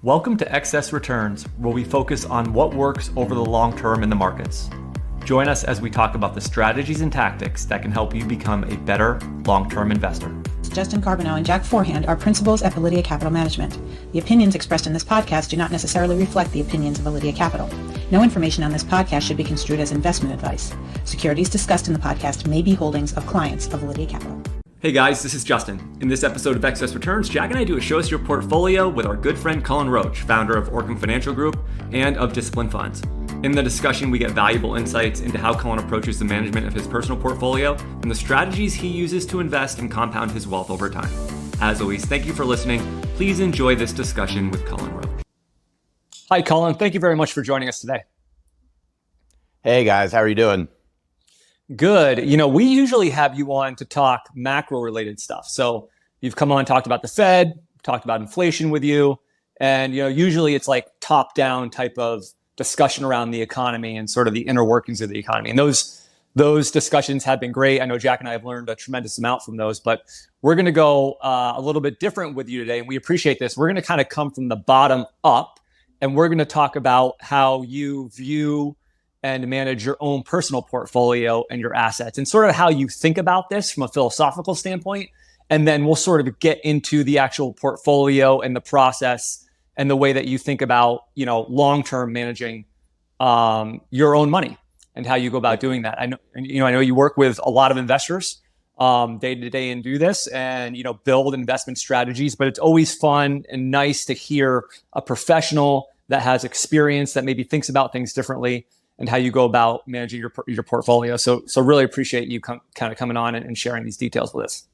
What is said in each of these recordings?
Welcome to Excess Returns, where we focus on what works over the long term in the markets. Join us as we talk about the strategies and tactics that can help you become a better long-term investor. Justin Carbonell and Jack Forehand are principals at Validia Capital Management. The opinions expressed in this podcast do not necessarily reflect the opinions of Validia Capital. No information on this podcast should be construed as investment advice. Securities discussed in the podcast may be holdings of clients of Validia Capital. Hey guys, this is Justin. In this episode of Excess Returns, Jack and I do a Show Us Your Portfolio with our good friend Cullen Roche, founder of Orcam Financial Group and of Discipline Funds. In the discussion, we get valuable insights into how Cullen approaches the management of his personal portfolio and the strategies he uses to invest and compound his wealth over time. As always, thank you for listening. Please enjoy this discussion with Cullen Roche. Hi, Cullen. Thank you very much for joining us today. Hey guys, how are you doing? Good. We usually have you on to talk macro related stuff. So you've come on, talked about the Fed, talked about inflation with you. And, usually it's like top down type of discussion around the economy and sort of the inner workings of the economy. And those discussions have been great. I know Jack and I have learned a tremendous amount from those, but we're going to go a little bit different with you today. And we appreciate this. We're going to kind of come from the bottom up, and we're going to talk about how you view and manage your own personal portfolio and your assets, and sort of how you think about this from a philosophical standpoint. And then we'll sort of get into the actual portfolio and the process and the way that you think about, long-term managing your own money and how you go about doing that. I know you work with a lot of investors day to day and do this and, build investment strategies, but it's always fun and nice to hear a professional that has experience, that maybe thinks about things differently, and how you go about managing your portfolio. So really appreciate you kind of coming on and sharing these details with us.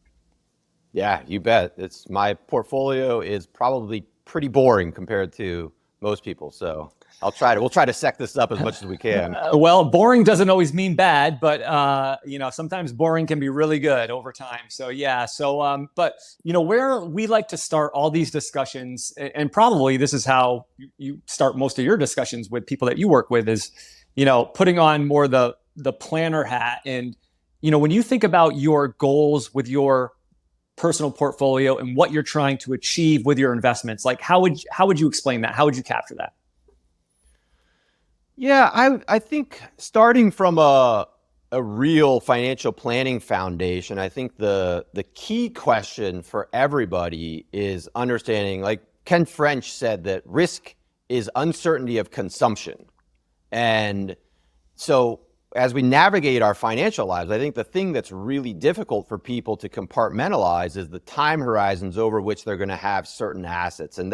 Yeah, you bet. My portfolio is probably pretty boring compared to most people. So we'll try to sec this up as much as we can. Well, boring doesn't always mean bad, but sometimes boring can be really good over time. So yeah. But where we like to start all these discussions, and probably this is how you start most of your discussions with people that you work with, is putting on more the planner hat. And, when you think about your goals with your personal portfolio and what you're trying to achieve with your investments, like how would you explain that? How would you capture that? Yeah, I think starting from a real financial planning foundation, I think the key question for everybody is understanding, like Ken French said, that risk is uncertainty of consumption. And so as we navigate our financial lives, I think the thing that's really difficult for people to compartmentalize is the time horizons over which they're going to have certain assets. And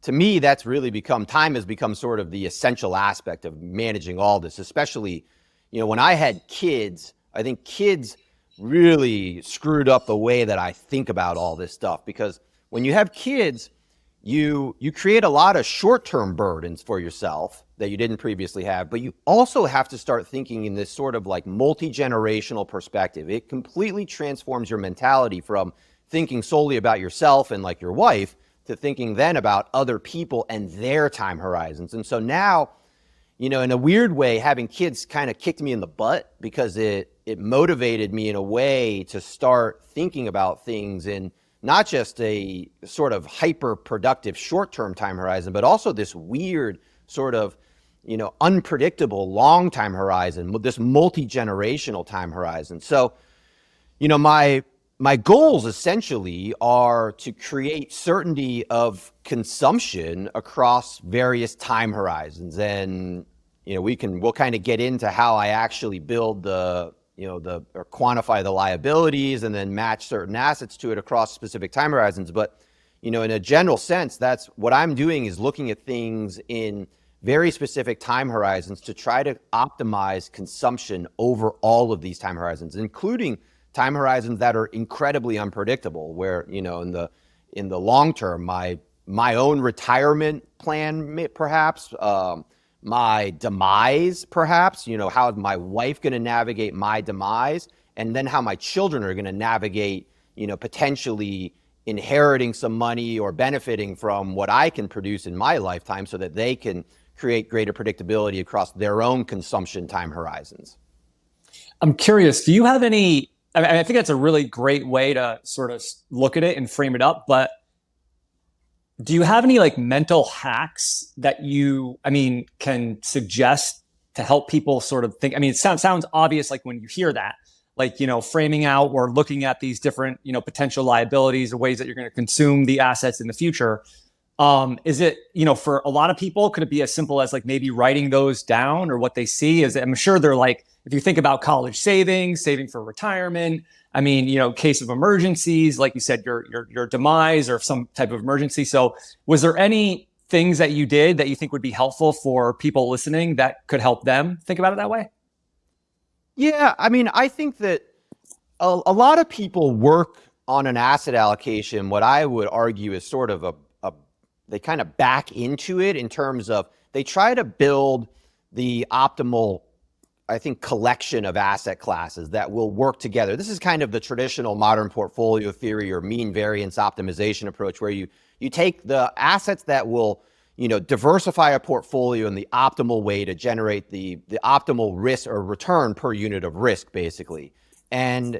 to me, time has become sort of the essential aspect of managing all this, especially, when I had kids. I think kids really screwed up the way that I think about all this stuff, because when you have kids, you create a lot of short-term burdens for yourself that you didn't previously have, but you also have to start thinking in this sort of like multi-generational perspective. It completely transforms your mentality from thinking solely about yourself and like your wife to thinking then about other people and their time horizons. And so now, in a weird way, having kids kind of kicked me in the butt, because it motivated me in a way to start thinking about things in not just a sort of hyper-productive short-term time horizon, but also this weird sort of, unpredictable long time horizon, this multi-generational time horizon. So, my goals essentially are to create certainty of consumption across various time horizons. And, we'll kind of get into how I actually build or quantify the liabilities and then match certain assets to it across specific time horizons. But, in a general sense, that's what I'm doing, is looking at things in very specific time horizons to try to optimize consumption over all of these time horizons, including time horizons that are incredibly unpredictable, where, in the long term, my own retirement plan, perhaps, my demise, perhaps, how is my wife going to navigate my demise, and then how my children are going to navigate, potentially inheriting some money or benefiting from what I can produce in my lifetime, so that they can create greater predictability across their own consumption time horizons. I'm curious, do you have any, I think that's a really great way to sort of look at it and frame it up, but Do you have any like mental hacks that can suggest to help people sort of think? I mean, it sounds obvious, like when you hear that, like, framing out or looking at these different, potential liabilities or ways that you're going to consume the assets in the future. Is it, for a lot of people, could it be as simple as like maybe writing those down, or what they see is, I'm sure they're like, if you think about college savings, saving for retirement, case of emergencies, like you said, your demise or some type of emergency. So was there any things that you did that you think would be helpful for people listening that could help them think about it that way? Yeah, I mean, I think that a lot of people work on an asset allocation. What I would argue is sort of they kind of back into it in terms of they try to build the optimal, I think, collection of asset classes that will work together. This is kind of the traditional modern portfolio theory or mean variance optimization approach, where you take the assets that will, diversify a portfolio in the optimal way to generate the optimal risk or return per unit of risk, basically. And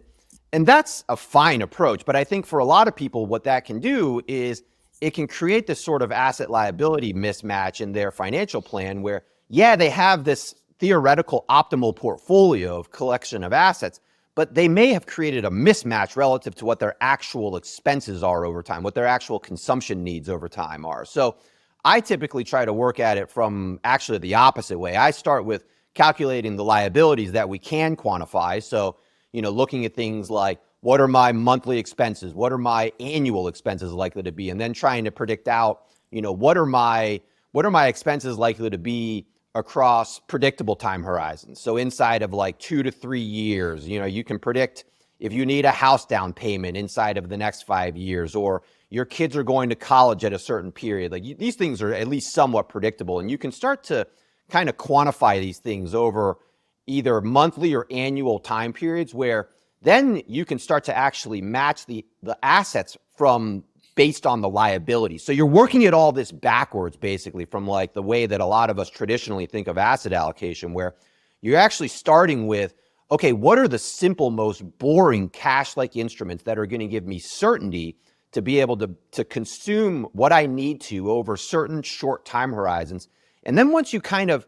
that's a fine approach. But I think for a lot of people, what that can do is it can create this sort of asset liability mismatch in their financial plan where, yeah, they have this theoretical optimal portfolio of collection of assets, but they may have created a mismatch relative to what their actual expenses are over time, what their actual consumption needs over time are. So I typically try to work at it from actually the opposite way. I start with calculating the liabilities that we can quantify. So, looking at things like, what are my monthly expenses? What are my annual expenses likely to be? And then trying to predict out, what are my expenses likely to be across predictable time horizons. So inside of like 2 to 3 years, you can predict if you need a house down payment inside of the next 5 years, or your kids are going to college at a certain period. Like these things are at least somewhat predictable, and you can start to kind of quantify these things over either monthly or annual time periods, where then you can start to actually match the assets from based on the liability. So you're working at all this backwards, basically, from like the way that a lot of us traditionally think of asset allocation, where you're actually starting with, okay, what are the simple, most boring cash-like instruments that are going to give me certainty to be able to consume what I need to over certain short time horizons? And then once you kind of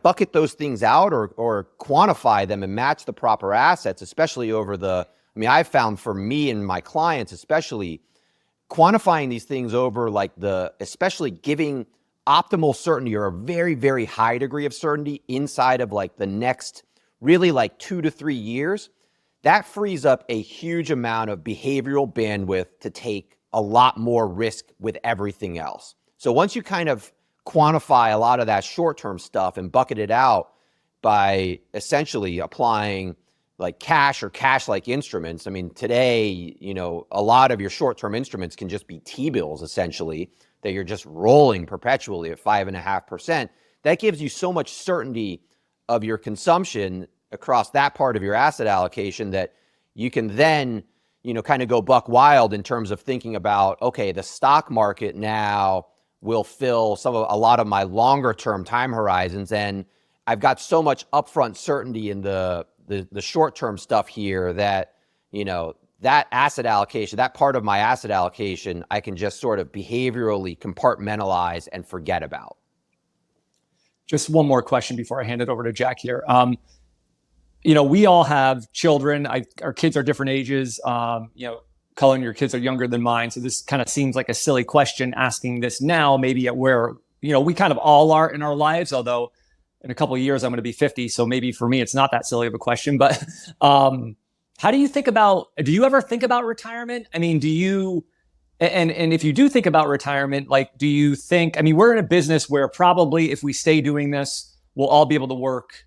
bucket those things out or quantify them and match the proper assets, especially over I've found for me and my clients, especially quantifying these things over especially giving optimal certainty or a very, very high degree of certainty inside of like the next really like 2 to 3 years, that frees up a huge amount of behavioral bandwidth to take a lot more risk with everything else. So once you kind of quantify a lot of that short-term stuff and bucket it out by essentially applying like cash or cash-like instruments. Today, a lot of your short-term instruments can just be T-bills, essentially, that you're just rolling perpetually at 5.5%. That gives you so much certainty of your consumption across that part of your asset allocation that you can then, kind of go buck wild in terms of thinking about, okay, the stock market now will fill a lot of my longer term time horizons. And I've got so much upfront certainty in the short term stuff here that, that asset allocation, that part of my asset allocation, I can just sort of behaviorally compartmentalize and forget about. Just one more question before I hand it over to Jack here. We all have children. Our kids are different ages. Cullen, your kids are younger than mine. So this kind of seems like a silly question asking this now, maybe at where, we kind of all are in our lives, although in a couple of years, I'm going to be 50. So maybe for me, it's not that silly of a question, but how do you ever think about retirement? Do you, and if you do think about retirement, like, do you think, we're in a business where probably if we stay doing this, we'll all be able to work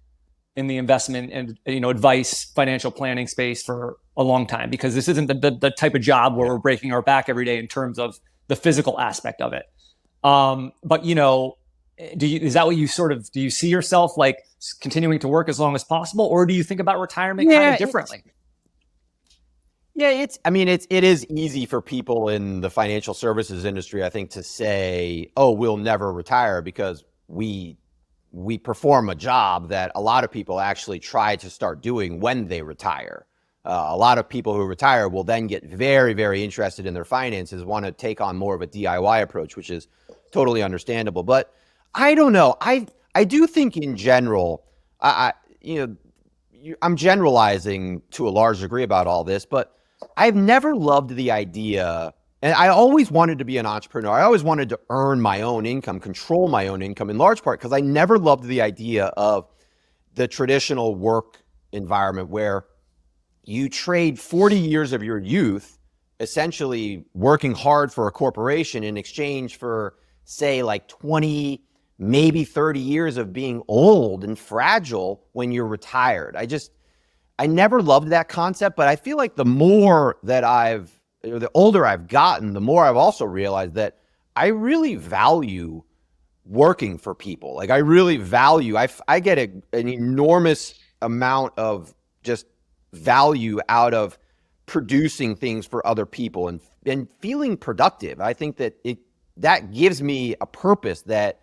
in the investment and, advice, financial planning space for a long time, because this isn't the type of job where we're breaking our back every day in terms of the physical aspect of it. But is that what do you see yourself like continuing to work as long as possible, or do you think about retirement kind of differently? It is easy for people in the financial services industry, I think, to say, oh, we'll never retire, because we perform a job that a lot of people actually try to start doing when they retire. A lot of people who retire will then get very, very interested in their finances, want to take on more of a DIY approach, which is totally understandable. But I don't know. I do think in general, I'm generalizing to a large degree about all this, but I've never loved the idea, and I always wanted to be an entrepreneur. I always wanted to earn my own income, control my own income, in large part because I never loved the idea of the traditional work environment where you trade 40 years of your youth essentially working hard for a corporation in exchange for, say, like 20, maybe 30 years of being old and fragile when you're retired. I never loved that concept, but I feel like the older I've gotten, the more I've also realized that I really value working for people. Like I really value, I get an enormous amount of just value out of producing things for other people and feeling productive. I think that gives me a purpose that,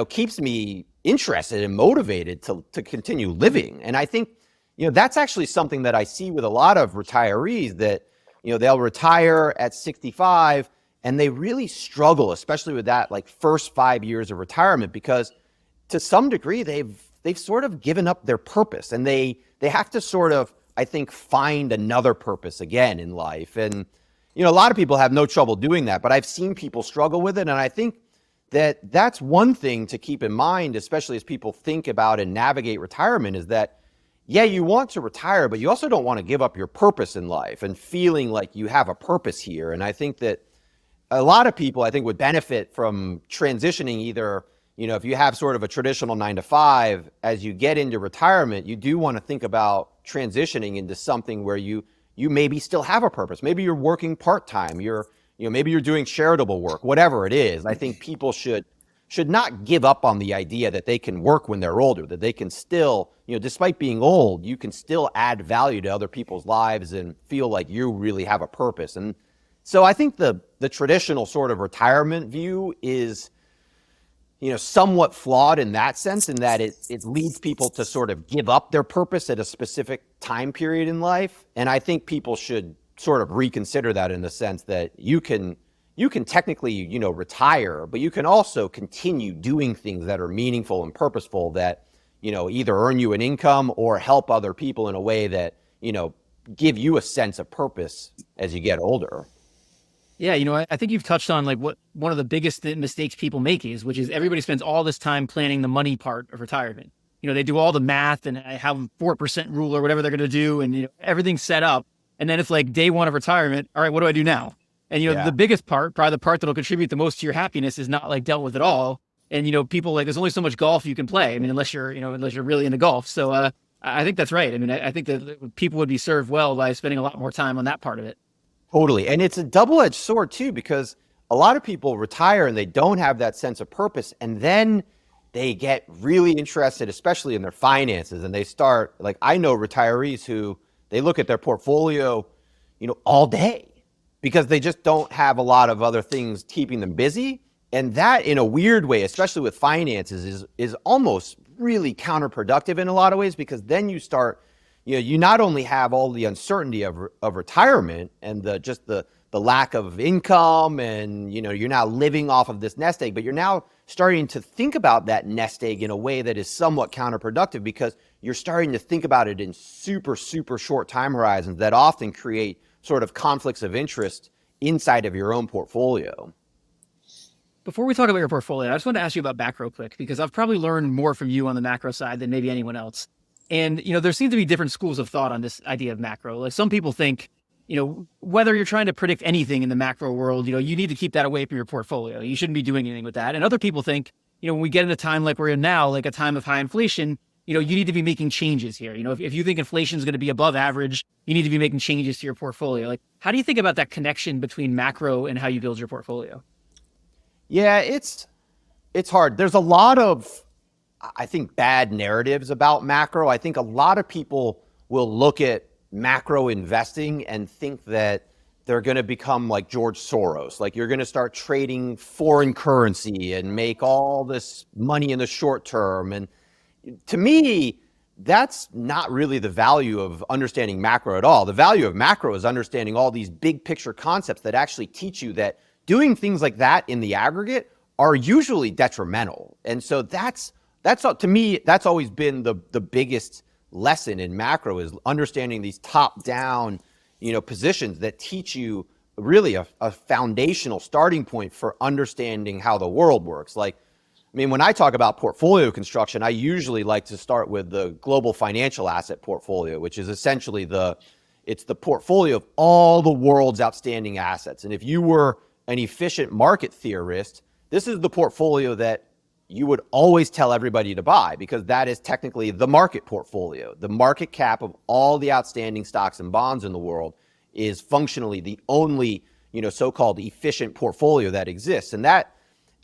keeps me interested and motivated to continue living. And I think, that's actually something that I see with a lot of retirees that, they'll retire at 65 and they really struggle, especially with that like first 5 years of retirement, because to some degree they've sort of given up their purpose and they have to sort of, I think, find another purpose again in life. And, a lot of people have no trouble doing that, but I've seen people struggle with it. And I think that's one thing to keep in mind, especially as people think about and navigate retirement, is that, yeah, you want to retire, but you also don't want to give up your purpose in life and feeling like you have a purpose here. And I think that a lot of people, I think, would benefit from transitioning either, if you have sort of a traditional 9 to 5, as you get into retirement, you do want to think about transitioning into something where you maybe still have a purpose. Maybe you're working part-time, maybe you're doing charitable work, whatever it is. I think people should not give up on the idea that they can work when they're older, that they can still, despite being old, you can still add value to other people's lives and feel like you really have a purpose. And so I think the traditional sort of retirement view is, somewhat flawed in that sense, in that it leads people to sort of give up their purpose at a specific time period in life. And I think people should sort of reconsider that in the sense that you can technically, retire, but you can also continue doing things that are meaningful and purposeful that, either earn you an income or help other people in a way that, give you a sense of purpose as you get older. Yeah, I think you've touched on like what one of the biggest mistakes people make is, which is everybody spends all this time planning the money part of retirement. They do all the math and have 4% rule or whatever they're going to do, and everything's set up. And then it's like day one of retirement. All right, what do I do now? And the biggest part, probably the part that'll contribute the most to your happiness, is not like dealt with at all. And people like there's only so much golf you can play. I mean, unless you're really into golf. So I think that's right. I mean, I think that people would be served well by spending a lot more time on that part of it. Totally. And it's a double-edged sword too, because a lot of people retire and they don't have that sense of purpose. And then they get really interested, especially in their finances. And they start, like, I know retirees who they look at their portfolio, all day because they just don't have a lot of other things keeping them busy. And that, in a weird way, especially with finances, is almost really counterproductive in a lot of ways, because then you start, you not only have all the uncertainty of retirement and the lack of income, and you're now living off of this nest egg, but you're now starting to think about that nest egg in a way that is somewhat counterproductive, because you're starting to think about it in super, super short time horizons that often create sort of conflicts of interest inside of your own portfolio. Before we talk about your portfolio, I just want to ask you about macro quick, because I've probably learned more from you on the macro side than maybe anyone else. And, there seem to be different schools of thought on this idea of macro. Like some people think, whether you're trying to predict anything in the macro world, you need to keep that away from your portfolio. You shouldn't be doing anything with that. And other people think, when we get in a time like we're in now, like a time of high inflation, you need to be making changes here. If you think inflation is going to be above average, you need to be making changes to your portfolio. Like, how do you think about that connection between macro and how you build your portfolio? Yeah, it's hard. There's a lot of, I think, bad narratives about macro. I think a lot of people will look at macro investing and think that they're going to become like George Soros. Like, you're going to start trading foreign currency and make all this money in the short term. And to me, that's not really the value of understanding macro at all. The value of macro is understanding all these big picture concepts that actually teach you that doing things like that in the aggregate are usually detrimental. And so that's to me, that's always been the biggest lesson in macro, is understanding these top down, positions that teach you really a foundational starting point for understanding how the world works. Like, I mean, when I talk about portfolio construction, I usually like to start with the global financial asset portfolio, which is essentially it's the portfolio of all the world's outstanding assets. And if you were an efficient market theorist, this is the portfolio that you would always tell everybody to buy, because that is technically the market portfolio. The market cap of all the outstanding stocks and bonds in the world is functionally the only, so-called efficient portfolio that exists. And that,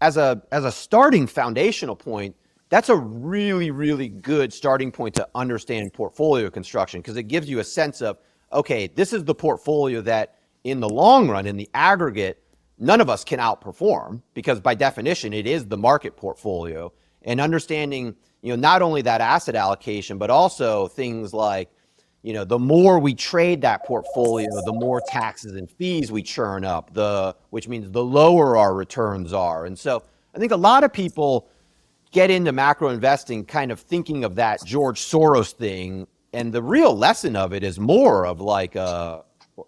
as a starting foundational point, that's a really, really good starting point to understand portfolio construction, because it gives you a sense of, okay, this is the portfolio that in the long run, in the aggregate, none of us can outperform, because by definition, it is the market portfolio. And understanding, not only that asset allocation, but also things like, the more we trade that portfolio, the more taxes and fees we churn up, which means the lower our returns are. And so I think a lot of people get into macro investing kind of thinking of that George Soros thing. And the real lesson of it is more of like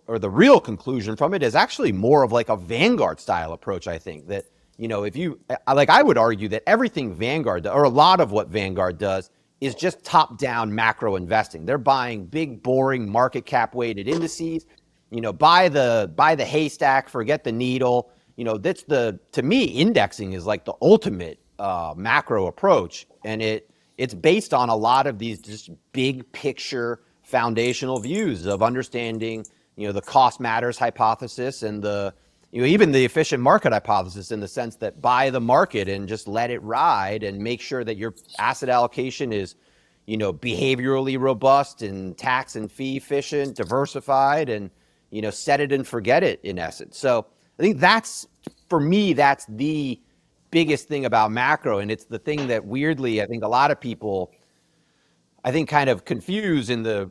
or the real conclusion from it is actually more of like a Vanguard style approach. I think that, if you like, I would argue that everything Vanguard does, or a lot of what Vanguard does, is just top-down macro investing. They're buying big, boring market cap weighted indices. Buy the haystack, forget the needle. To me, indexing is like the ultimate macro approach, and it's based on a lot of these just big picture foundational views of understanding, the cost matters hypothesis and even the efficient market hypothesis, in the sense that buy the market and just let it ride and make sure that your asset allocation is, behaviorally robust and tax and fee efficient, diversified, and, set it and forget it, in essence. So I think for me, that's the biggest thing about macro. And it's the thing that weirdly, I think a lot of people, kind of confuse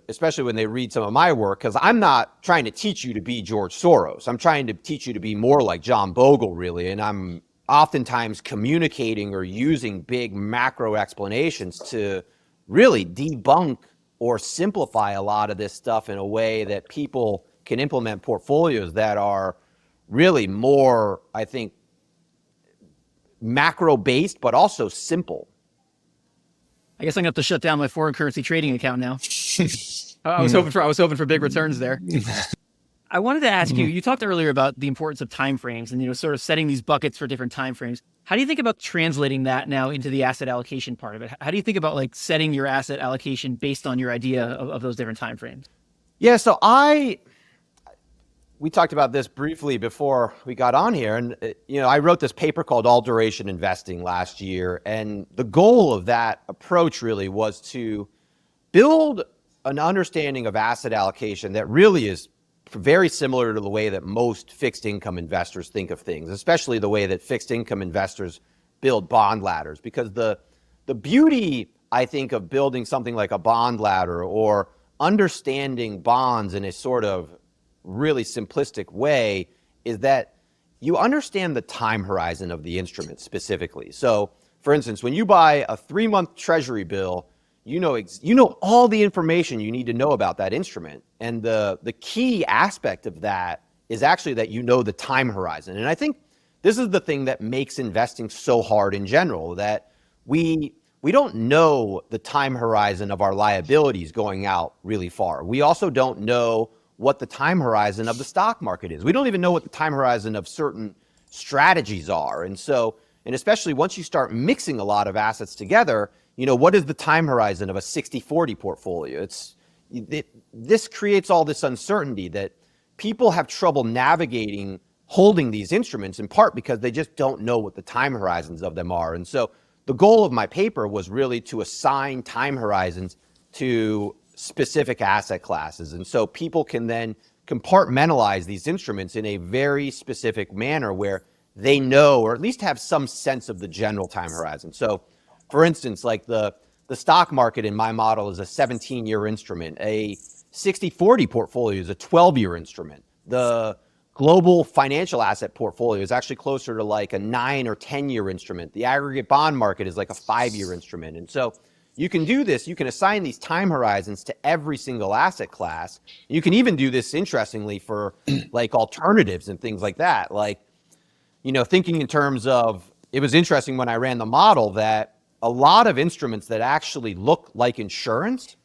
especially when they read some of my work, because I'm not trying to teach you to be George Soros. I'm trying to teach you to be more like John Bogle, really. And I'm oftentimes communicating or using big macro explanations to really debunk or simplify a lot of this stuff in a way that people can implement portfolios that are really more, I think, macro based, but also simple. I guess I'm gonna have to shut down my foreign currency trading account now. I was hoping for big returns there. I wanted to ask you, you talked earlier about the importance of timeframes and, sort of setting these buckets for different timeframes. How do you think about translating that now into the asset allocation part of it? How do you think about like setting your asset allocation based on your idea of those different timeframes? Yeah, so we talked about this briefly before we got on here. And, I wrote this paper called All Duration Investing last year. And the goal of that approach really was to build an understanding of asset allocation that really is very similar to the way that most fixed income investors think of things, especially the way that fixed income investors build bond ladders. Because the beauty, I think, of building something like a bond ladder or understanding bonds in a sort of really simplistic way is that you understand the time horizon of the instrument specifically. So, for instance, when you buy a 3-month treasury bill, you know all the information you need to know about that instrument. And the key aspect of that is actually that you know the time horizon. And I think this is the thing that makes investing so hard in general, that we don't know the time horizon of our liabilities going out really far. We also don't know what the time horizon of the stock market is. We don't even know what the time horizon of certain strategies are. And especially once you start mixing a lot of assets together, what is the time horizon of a 60-40 portfolio? This creates all this uncertainty that people have trouble navigating holding these instruments, in part because they just don't know what the time horizons of them are. And so the goal of my paper was really to assign time horizons to specific asset classes. And so people can then compartmentalize these instruments in a very specific manner where they know, or at least have some sense of, the general time horizon. So for instance, like the the stock market in my model is a 17-year instrument. A 60/40 portfolio is a 12-year instrument. The global financial asset portfolio is actually closer to like a 9 or 10-year instrument. The aggregate bond market is like a 5-year instrument. And so you can do this. You can assign these time horizons to every single asset class. You can even do this, interestingly, for like alternatives and things like that. Like, thinking in terms of, it was interesting when I ran the model that a lot of instruments that actually look like insurance,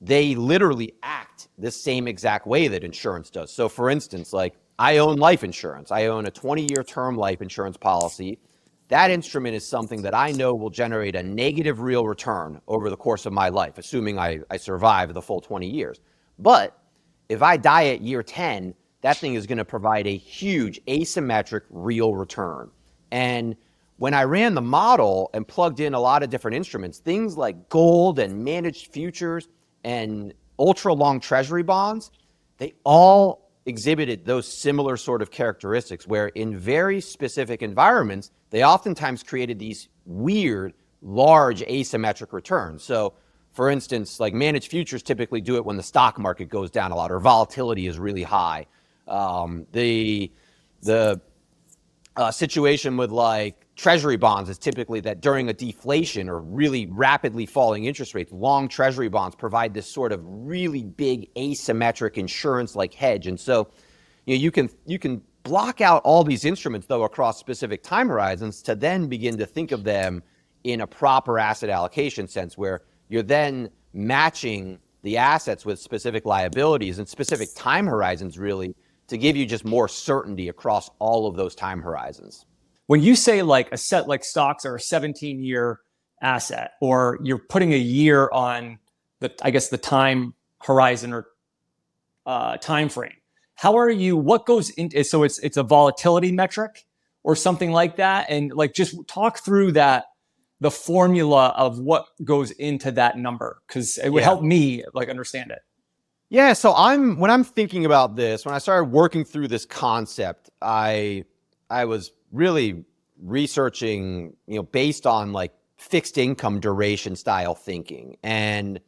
they literally act the same exact way that insurance does. So for instance, like I own life insurance. I own a 20-year term life insurance policy. That instrument is something that I know will generate a negative real return over the course of my life, assuming I survive the full 20 years. But if I die at year 10, that thing is going to provide a huge asymmetric real return. And when I ran the model and plugged in a lot of different instruments, things like gold and managed futures and ultra long treasury bonds, they all exhibited those similar sort of characteristics where in very specific environments, they oftentimes created these weird, large asymmetric returns. So for instance, like managed futures typically do it when the stock market goes down a lot or volatility is really high. The situation with like treasury bonds is typically that during a deflation or really rapidly falling interest rates, long treasury bonds provide this sort of really big asymmetric insurance-like hedge. And so, you can block out all these instruments though across specific time horizons to then begin to think of them in a proper asset allocation sense, where you're then matching the assets with specific liabilities and specific time horizons, really, to give you just more certainty across all of those time horizons. When you say like a set, like stocks are a 17-year asset, or you're putting a year on the time horizon or time frame, what goes into, so it's a volatility metric or something like that? And like, just talk through the formula of what goes into that number, because it would help me like understand it. Yeah, so when I'm thinking about this, when I started working through this concept, I was really researching, based on like fixed income duration style thinking. And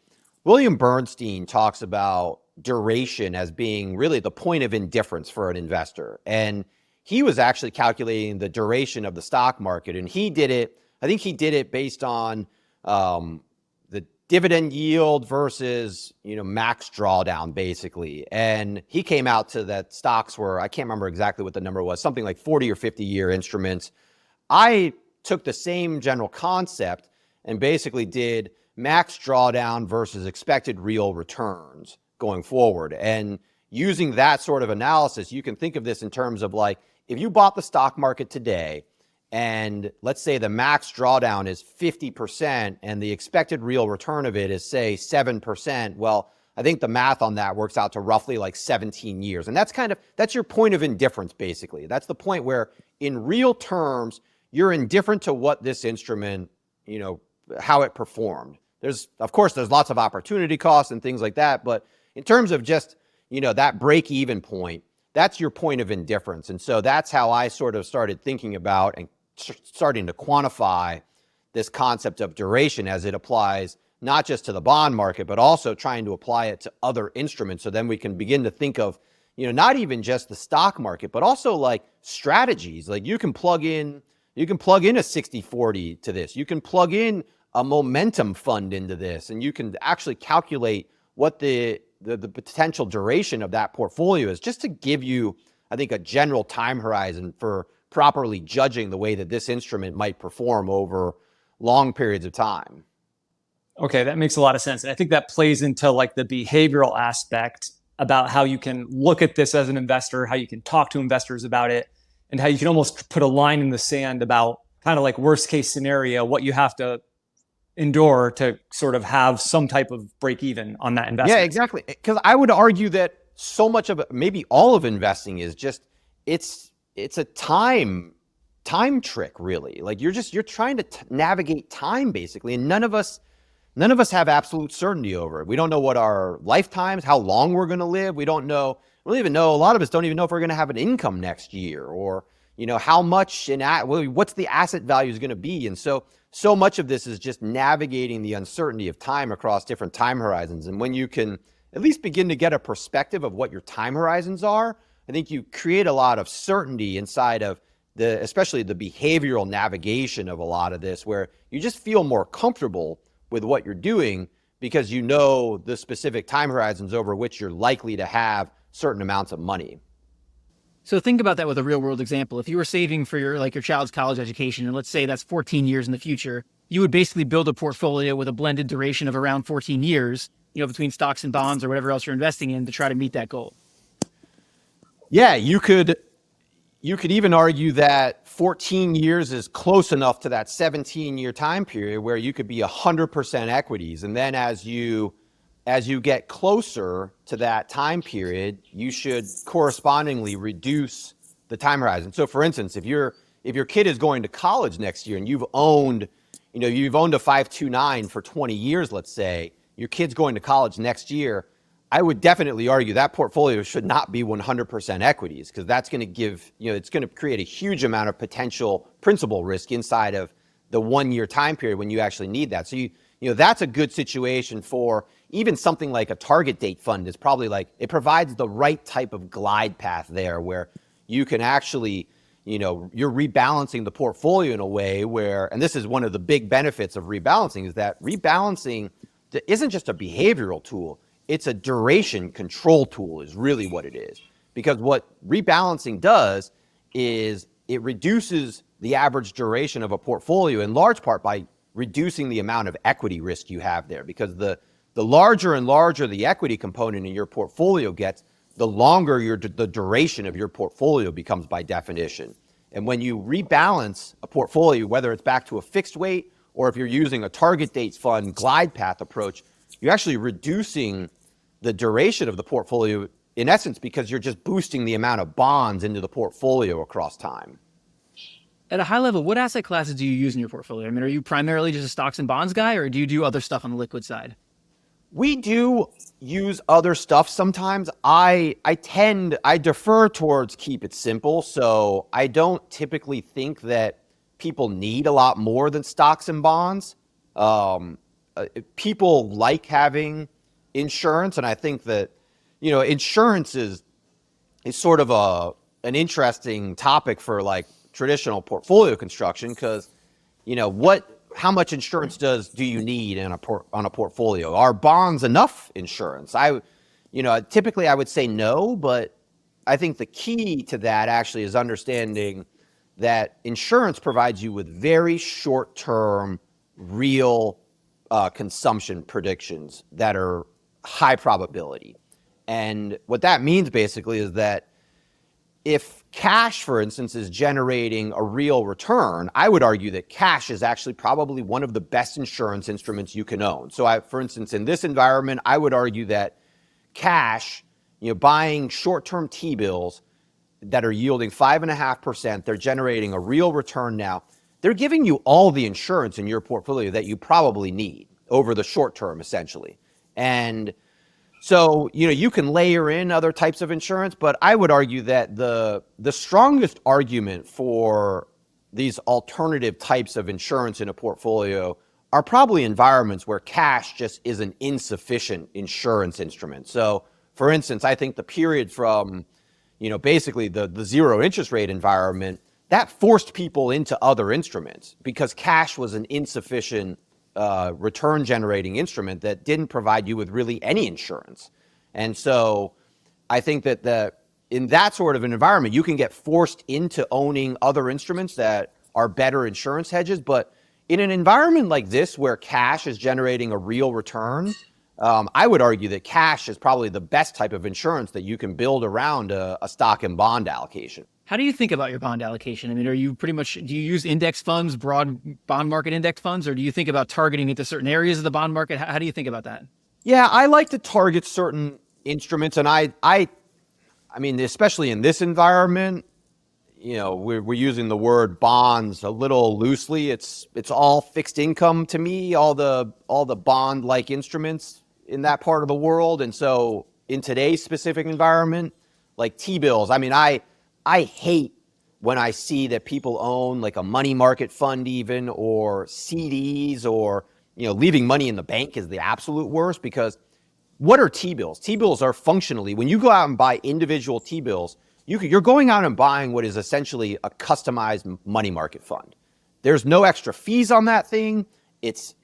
William Bernstein talks about duration as being really the point of indifference for an investor. And he was actually calculating the duration of the stock market. And I think he did it based on the dividend yield versus, max drawdown, basically. And he came out to that stocks were, I can't remember exactly what the number was, something like 40 or 50-year instruments. I took the same general concept and basically did max drawdown versus expected real returns going forward. And using that sort of analysis, you can think of this in terms of like, if you bought the stock market today, and let's say the max drawdown is 50% and the expected real return of it is, say, 7%. Well, I think the math on that works out to roughly like 17 years. And that's your point of indifference, basically. That's the point where in real terms, you're indifferent to what this instrument, how it performed. There's lots of opportunity costs and things like that. But in terms of just, that break even point, that's your point of indifference. And so that's how I sort of started thinking about and starting to quantify this concept of duration as it applies not just to the bond market, but also trying to apply it to other instruments. So then we can begin to think of, not even just the stock market, but also like strategies. Like you can plug in a 60/40 to this. You can plug in a momentum fund into this, and you can actually calculate what the potential duration of that portfolio is, just to give you, I think, a general time horizon for properly judging the way that this instrument might perform over long periods of time. Okay, that makes a lot of sense. And I think that plays into like the behavioral aspect about how you can look at this as an investor, how you can talk to investors about it, and how you can almost put a line in the sand about kind of like worst case scenario, what you have to endure to sort of have some type of break even on that investment. Yeah, exactly. Because I would argue that so much of it, maybe all of investing, is just it's a time trick, really. Like you're trying to navigate time, basically, and none of us have absolute certainty over it. We don't know what our lifetimes, how long we're going to live. We don't even know. A lot of us don't even know if we're going to have an income next year, or how much what's the asset value is going to be? And so much of this is just navigating the uncertainty of time across different time horizons. And when you can at least begin to get a perspective of what your time horizons are, I think you create a lot of certainty inside of especially the behavioral navigation of a lot of this, where you just feel more comfortable with what you're doing because you know the specific time horizons over which you're likely to have certain amounts of money. So think about that with a real world example. If you were saving for your child's college education, and let's say that's 14 years in the future, you would basically build a portfolio with a blended duration of around 14 years, between stocks and bonds or whatever else you're investing in to try to meet that goal. Yeah, you could even argue that 14 years is close enough to that 17-year time period where you could be 100% equities. And then as you get closer to that time period, you should correspondingly reduce the time horizon. So for instance, if your kid is going to college next year and you've owned a 529 for 20 years, let's say, your kid's going to college next year, I would definitely argue that portfolio should not be 100% equities, because that's going to give, it's going to create a huge amount of potential principal risk inside of the 1 year time period when you actually need that. So that's a good situation for even something like a target date fund. Is probably it provides the right type of glide path there where you can actually, you're rebalancing the portfolio in a way where, and this is one of the big benefits of rebalancing, is that rebalancing isn't just a behavioral tool. It's a duration control tool is really what it is. Because what rebalancing does is it reduces the average duration of a portfolio in large part by reducing the amount of equity risk you have there. Because the larger and larger the equity component in your portfolio gets, the longer the duration of your portfolio becomes by definition. And when you rebalance a portfolio, whether it's back to a fixed weight or if you're using a target dates fund glide path approach, you're actually reducing the duration of the portfolio in essence because you're just boosting the amount of bonds into the portfolio across time. At a high level, what asset classes do you use in your portfolio? I mean, are you primarily just a stocks and bonds guy, or do you do other stuff on the liquid side? We do use other stuff sometimes. I defer towards keep it simple. So I don't typically think that people need a lot more than stocks and bonds. People like having insurance, and I think that insurance is sort of an interesting topic for traditional portfolio construction, because how much insurance do you need on a portfolio? Are bonds enough insurance? Typically I would say no, but I think the key to that actually is understanding that insurance provides you with very short-term real consumption predictions that are high probability. And what that means basically is that if cash, for instance, is generating a real return, I would argue that cash is actually probably one of the best insurance instruments you can own. So for instance, in this environment, I would argue that cash, buying short-term T-bills that are yielding 5.5%, they're generating a real return now. They're giving you all the insurance in your portfolio that you probably need over the short term, essentially. And so, you can layer in other types of insurance, but I would argue that the strongest argument for these alternative types of insurance in a portfolio are probably environments where cash just is an insufficient insurance instrument. So, for instance, I think the period from, basically the zero interest rate environment, that forced people into other instruments because cash was an insufficient return generating instrument that didn't provide you with really any insurance. And so I think that in that sort of an environment, you can get forced into owning other instruments that are better insurance hedges. But in an environment like this where cash is generating a real return, I would argue that cash is probably the best type of insurance that you can build around a stock and bond allocation. How do you think about your bond allocation? I mean, do you use index funds, broad bond market index funds, or do you think about targeting into certain areas of the bond market? How do you think about that? Yeah, I like to target certain instruments, and I mean, especially in this environment, we're using the word bonds a little loosely. It's all fixed income to me, all the bond-like instruments in that part of the world. And so in today's specific environment, like T-bills, I mean, I hate when I see that people own like a money market fund even, or CDs, or, leaving money in the bank is the absolute worst, because what are T-bills? T-bills are functionally, when you go out and buy individual T-bills, you're going out and buying what is essentially a customized money market fund. There's no extra fees on that thing. It's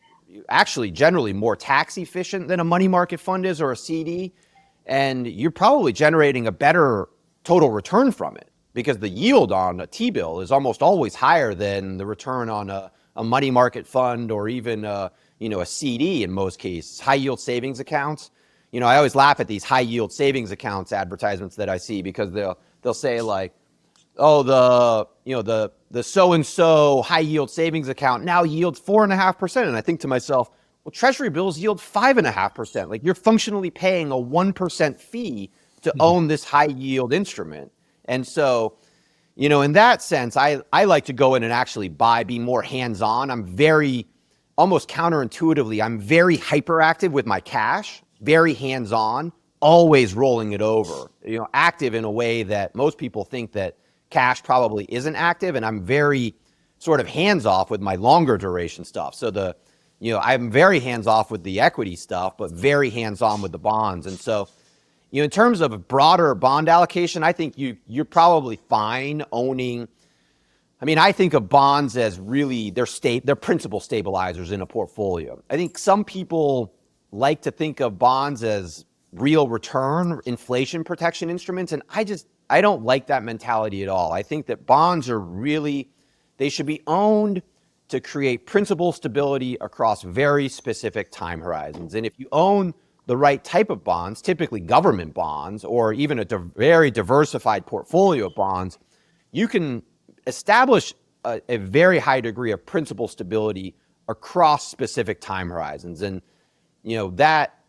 actually generally more tax efficient than a money market fund is, or a CD. And you're probably generating a better total return from it, because the yield on a T-bill is almost always higher than the return on a money market fund, or even a CD in most cases. High yield savings accounts. I always laugh at these high yield savings accounts advertisements that I see, because they'll say like, oh, the so-and-so high yield savings account now yields 4.5%. And I think to myself, well, treasury bills yield 5.5%. Like, you're functionally paying a 1% fee to own this high yield instrument. And so, in that sense, I like to go in and actually be more hands-on. I'm very, almost counterintuitively, I'm very hyperactive with my cash, very hands-on, always rolling it over, active in a way that most people think that cash probably isn't active. And I'm very sort of hands-off with my longer duration stuff. So I'm very hands-off with the equity stuff, but very hands-on with the bonds. And so, in terms of a broader bond allocation, I think you're probably fine owning. I mean, I think of bonds as really they're principal stabilizers in a portfolio. I think some people like to think of bonds as real return, inflation protection instruments, and I don't like that mentality at all. I think that bonds they should be owned to create principal stability across very specific time horizons. And if you own the right type of bonds, typically government bonds, or even a very diversified portfolio of bonds, you can establish a very high degree of principal stability across specific time horizons. And, that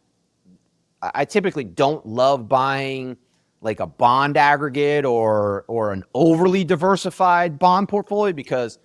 I typically don't love buying like a bond aggregate or an overly diversified bond portfolio, because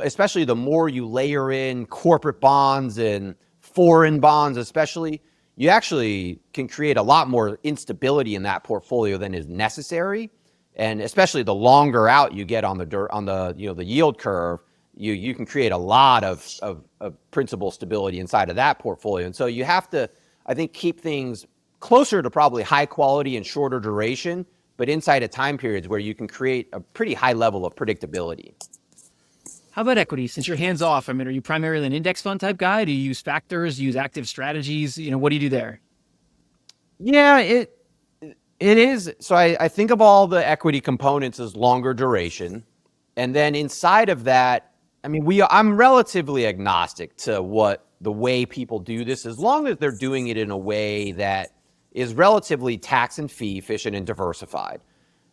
especially the more you layer in corporate bonds and foreign bonds, especially, you actually can create a lot more instability in that portfolio than is necessary. And especially the longer out you get on the yield curve, you can create a lot of principal stability inside of that portfolio. And so you have to, I think, keep things closer to probably high quality and shorter duration, but inside of time periods where you can create a pretty high level of predictability. How about equity? Since you're hands off, I mean, are you primarily an index fund type guy? Do you use factors, use active strategies? What do you do there? Yeah, it is. So I think of all the equity components as longer duration. And then inside of that, I mean, I'm relatively agnostic to the way people do this, as long as they're doing it in a way that is relatively tax and fee efficient and diversified.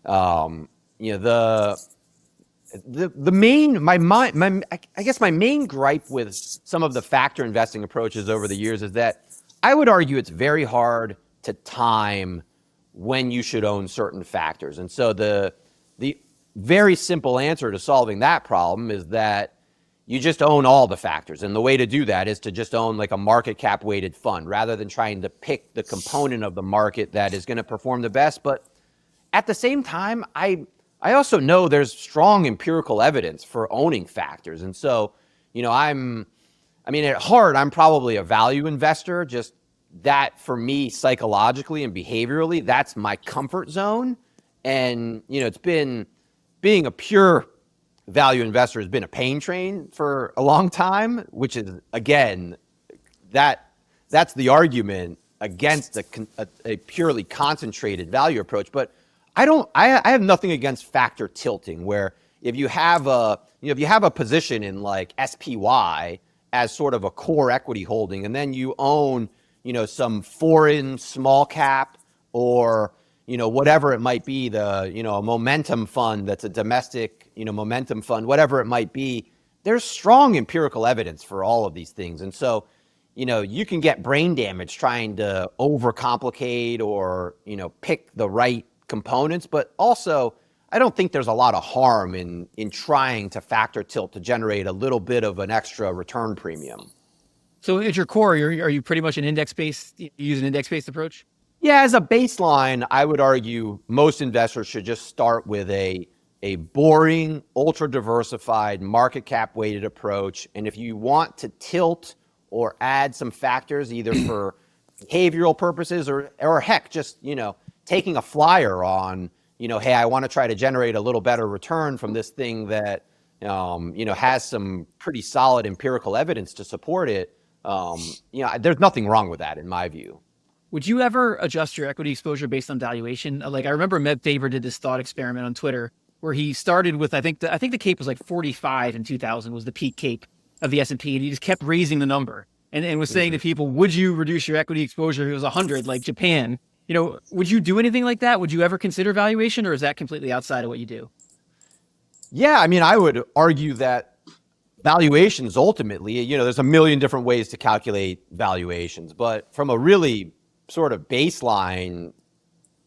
The main, I guess my main gripe with some of the factor investing approaches over the years is that I would argue it's very hard to time when you should own certain factors. And so the very simple answer to solving that problem is that you just own all the factors. And the way to do that is to just own like a market cap weighted fund, rather than trying to pick the component of the market that is going to perform the best. But at the same time, I also know there's strong empirical evidence for owning factors. And so, at heart, I'm probably a value investor. Just that, for me, psychologically and behaviorally, that's my comfort zone. And, it's been, being a pure value investor has been a pain train for a long time, which is, again, that's the argument against a purely concentrated value approach. But I have nothing against factor tilting, where if you have a position in like SPY as sort of a core equity holding, and then you own, some foreign small cap, or, whatever it might be, a momentum fund that's a domestic, momentum fund, whatever it might be, there's strong empirical evidence for all of these things. And so, you can get brain damage trying to overcomplicate or, pick the right components, but also I don't think there's a lot of harm in trying to factor tilt to generate a little bit of an extra return premium. So at your core, are you pretty much you use an index-based approach? Yeah, as a baseline, I would argue most investors should just start with a a boring, ultra diversified, market cap weighted approach. And if you want to tilt or add some factors, either for behavioral purposes or heck, just, taking a flyer on, hey, I want to try to generate a little better return from this thing that, has some pretty solid empirical evidence to support it. There's nothing wrong with that in my view. Would you ever adjust your equity exposure based on valuation? Like I remember Meb Faber did this thought experiment on Twitter where he started with, I think the CAPE was like 45 in 2000 was the peak CAPE of the S&P, and he just kept raising the number and was saying to people, would you reduce your equity exposure if it was 100 like Japan? Would you do anything like that? Would you ever consider valuation, or is that completely outside of what you do? Yeah, I mean, I would argue that valuations ultimately, there's a million different ways to calculate valuations, but from a really sort of baseline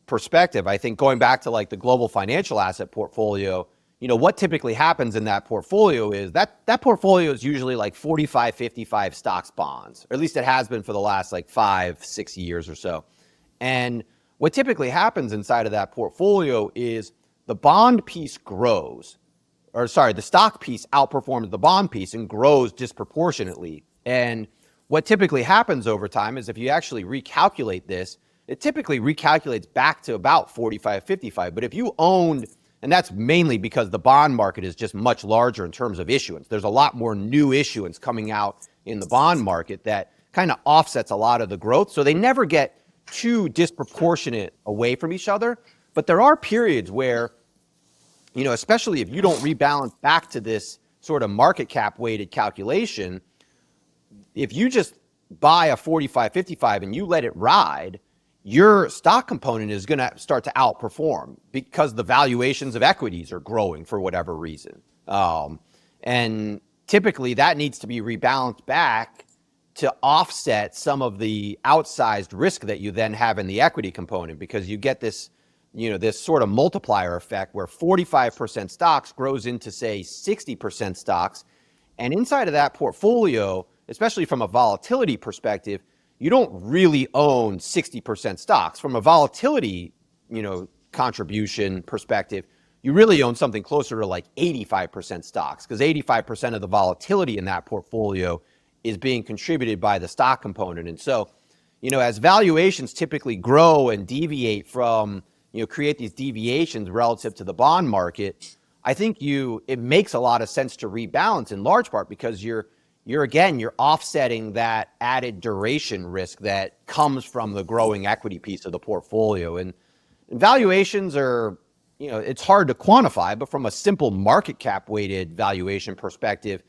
perspective, I think going back to like the global financial asset portfolio, what typically happens in that portfolio is that portfolio is usually like 45, 55 stocks, bonds, or at least it has been for the last like 5-6 years or so. And what typically happens inside of that portfolio is the bond piece grows, the stock piece outperforms the bond piece and grows disproportionately. And what typically happens over time is if you actually recalculate this, it typically recalculates back to about 45, 55. But if you owned, and that's mainly because the bond market is just much larger in terms of issuance. There's a lot more new issuance coming out in the bond market that kind of offsets a lot of the growth. So they never get too disproportionate away from each other. But there are periods where, especially if you don't rebalance back to this sort of market cap weighted calculation, if you just buy a 45, 55 and you let it ride, your stock component is going to start to outperform because the valuations of equities are growing for whatever reason. And typically that needs to be rebalanced back to offset some of the outsized risk that you then have in the equity component, because you get this, this sort of multiplier effect where 45% stocks grows into, say, 60% stocks. And inside of that portfolio, especially from a volatility perspective, you don't really own 60% stocks. From a volatility, contribution perspective, you really own something closer to like 85% stocks, because 85% of the volatility in that portfolio is being contributed by the stock component. And so, as valuations typically grow and deviate from, create these deviations relative to the bond market, I think it makes a lot of sense to rebalance in large part because you're offsetting that added duration risk that comes from the growing equity piece of the portfolio. And valuations are, it's hard to quantify, but from a simple market cap weighted valuation perspective,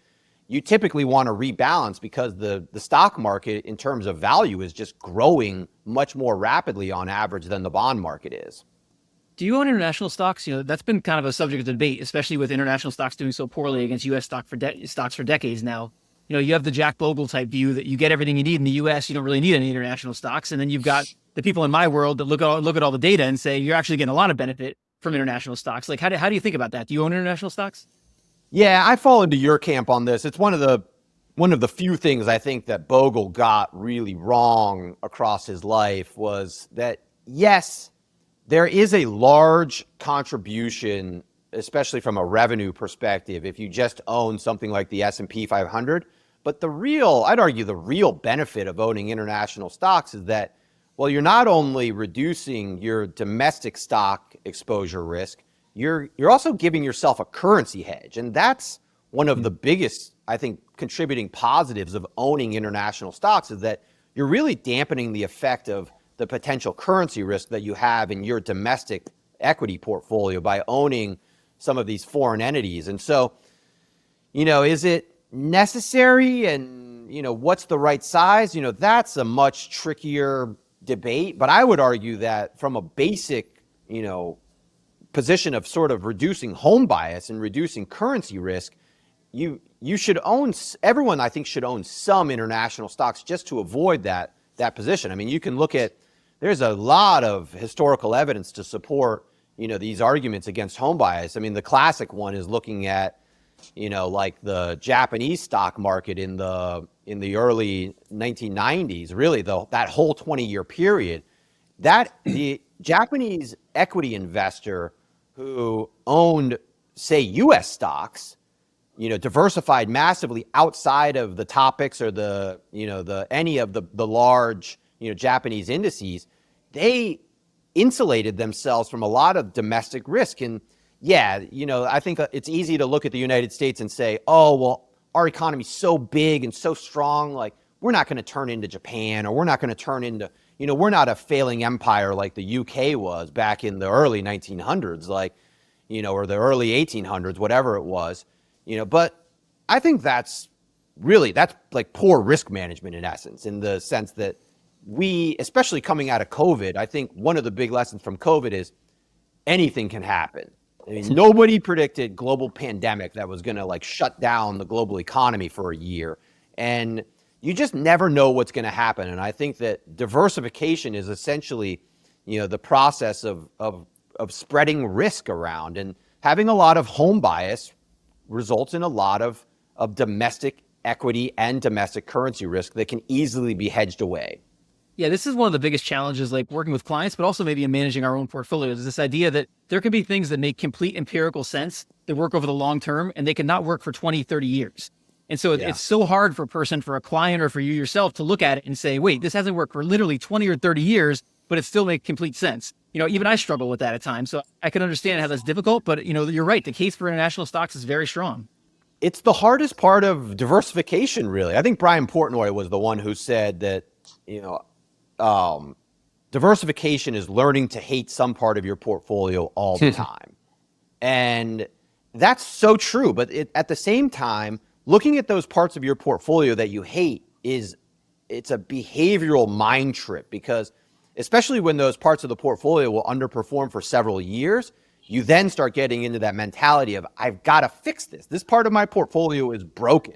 you typically want to rebalance because the stock market in terms of value is just growing much more rapidly on average than the bond market is. Do you own international stocks? That's been kind of a subject of debate, especially with international stocks doing so poorly against U.S. stocks for decades now. You have the Jack Bogle type view that you get everything you need in the U.S. You don't really need any international stocks. And then you've got the people in my world that look at all the data and say, you're actually getting a lot of benefit from international stocks. Like, how do you think about that? Do you own international stocks? Yeah, I fall into your camp on this. It's one of the few things I think that Bogle got really wrong across his life was that, yes, there is a large contribution, especially from a revenue perspective, if you just own something like the S&P 500. But I'd argue the real benefit of owning international stocks is that, well, you're not only reducing your domestic stock exposure risk, you're also giving yourself a currency hedge. And that's one of the biggest, I think, contributing positives of owning international stocks is that you're really dampening the effect of the potential currency risk that you have in your domestic equity portfolio by owning some of these foreign entities. And so, is it necessary and, what's the right size? That's a much trickier debate. But I would argue that from a basic, position of sort of reducing home bias and reducing currency risk, you should own, everyone I think should own some international stocks just to avoid that position. I mean, you can look at, there's a lot of historical evidence to support, these arguments against home bias. I mean, the classic one is looking at, like the Japanese stock market in the early 1990s, really that whole 20-year period, that the Japanese equity investor who owned say US stocks, diversified massively outside of the topics or the any of the large, Japanese indices, they insulated themselves from a lot of domestic risk. And yeah, I think it's easy to look at the United States and say, oh, well, our economy's so big and so strong, like we're not going to turn into Japan, or we're not going to turn into, we're not a failing empire like the UK was back in the early 1900s, like, or the early 1800s, whatever it was, but I think that's like poor risk management in essence, in the sense that we, especially coming out of COVID, I think one of the big lessons from COVID is anything can happen. I mean, nobody predicted global pandemic that was going to like shut down the global economy for a year. And you just never know what's going to happen. And I think that diversification is essentially, the process of spreading risk around, and having a lot of home bias results in a lot of domestic equity and domestic currency risk that can easily be hedged away. Yeah, this is one of the biggest challenges, like working with clients, but also maybe in managing our own portfolios, is this idea that there can be things that make complete empirical sense that work over the long term, and they can not work for 20, 30 years. And so it's so hard for a person, for a client, or for you yourself to look at it and say, wait, this hasn't worked for literally 20 or 30 years, but it still makes complete sense. Even I struggle with that at times. So I can understand how that's difficult, but you're right. The case for international stocks is very strong. It's the hardest part of diversification, really. I think Brian Portnoy was the one who said that, diversification is learning to hate some part of your portfolio all the time. And that's so true. But at the same time, looking at those parts of your portfolio that you hate it's a behavioral mind trip, because especially when those parts of the portfolio will underperform for several years, you then start getting into that mentality of, I've got to fix this. This part of my portfolio is broken.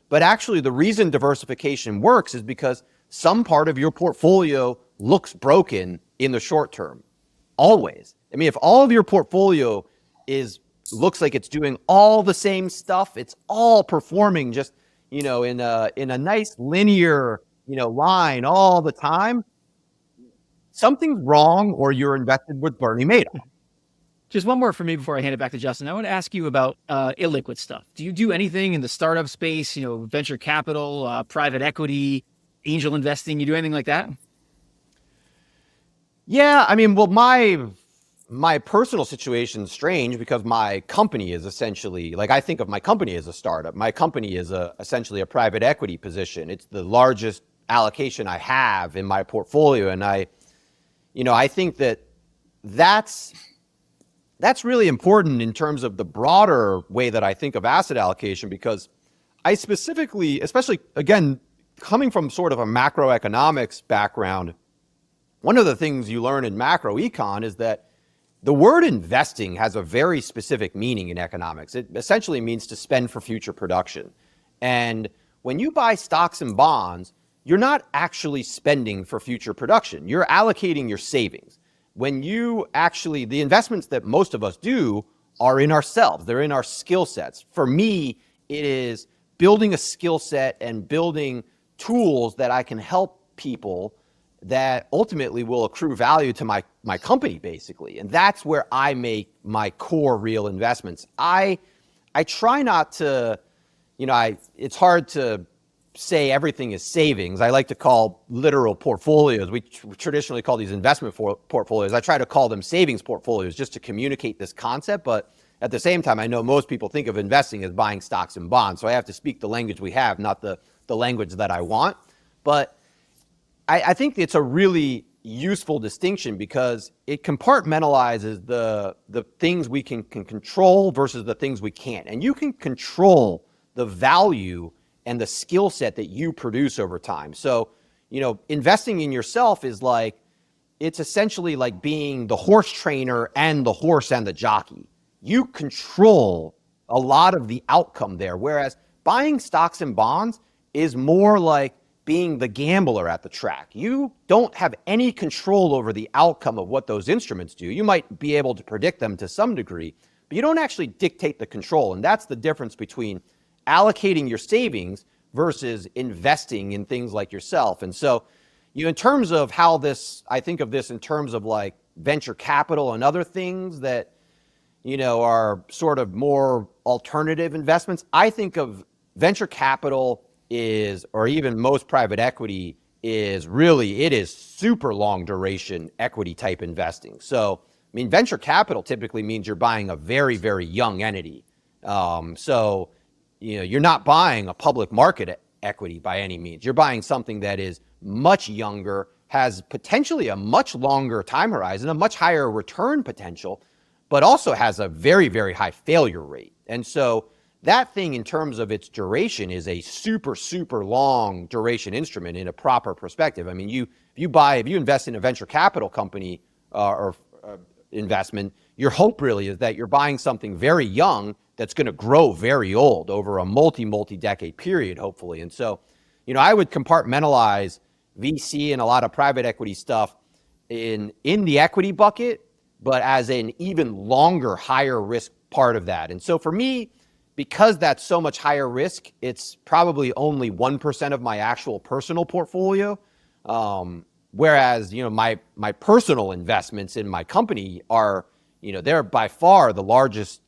But actually, the reason diversification works is because some part of your portfolio looks broken in the short term. Always. I mean, if all of your portfolio looks like it's doing all the same stuff, it's all performing just, in a nice linear, line all the time, something's wrong, or you're invested with Bernie Madoff. Just one more for me before I hand it back to Justin. I want to ask you about illiquid stuff. Do you do anything in the startup space, venture capital, private equity, angel investing? You do anything like that? Yeah, I mean, well, my personal situation is strange, because my company is essentially, like, I think of my company as a startup. My company is essentially a private equity position. It's the largest allocation I have in my portfolio. And I think that's really important in terms of the broader way that I think of asset allocation, because I specifically, especially, again, coming from sort of a macroeconomics background, one of the things you learn in macroecon is that the word investing has a very specific meaning in economics. It essentially means to spend for future production. And when you buy stocks and bonds, you're not actually spending for future production. You're allocating your savings. When you actually, the investments that most of us do are in ourselves. They're in our skill sets. For me, it is building a skill set and building tools that I can help people that ultimately will accrue value to my company, basically. And that's where I make my core real investments. I try not to, it's hard to say everything is savings. I like to call literal portfolios. We traditionally call these investment portfolios. I try to call them savings portfolios just to communicate this concept. But at the same time, I know most people think of investing as buying stocks and bonds. So I have to speak the language we have, not the language that I want. But I think it's a really useful distinction, because it compartmentalizes the things we can control versus the things we can't. And you can control the value and the skill set that you produce over time. So, investing in yourself is like, it's essentially like being the horse trainer and the horse and the jockey. You control a lot of the outcome there. Whereas buying stocks and bonds is more like being the gambler at the track. You don't have any control over the outcome of what those instruments do. You might be able to predict them to some degree, but you don't actually dictate the control. And that's the difference between allocating your savings versus investing in things like yourself. And so, in terms of how I think of this in terms of like venture capital and other things that, are sort of more alternative investments. I think of venture capital or even most private equity it is super long duration equity type investing. So, I mean, venture capital typically means you're buying a very, very young entity. So, you're not buying a public market equity by any means. You're buying something that is much younger, has potentially a much longer time horizon, a much higher return potential, but also has a very, very high failure rate. And so that thing in terms of its duration is a super, super long duration instrument in a proper perspective. I mean, if you invest in a venture capital company or investment, your hope really is that you're buying something very young that's going to grow very old over a multi-decade period, hopefully. And so, I would compartmentalize VC and a lot of private equity stuff in the equity bucket, but as an even longer, higher risk part of that. And so for me, because that's so much higher risk, it's probably only 1% of my actual personal portfolio. Whereas, my personal investments in my company are, they're by far the largest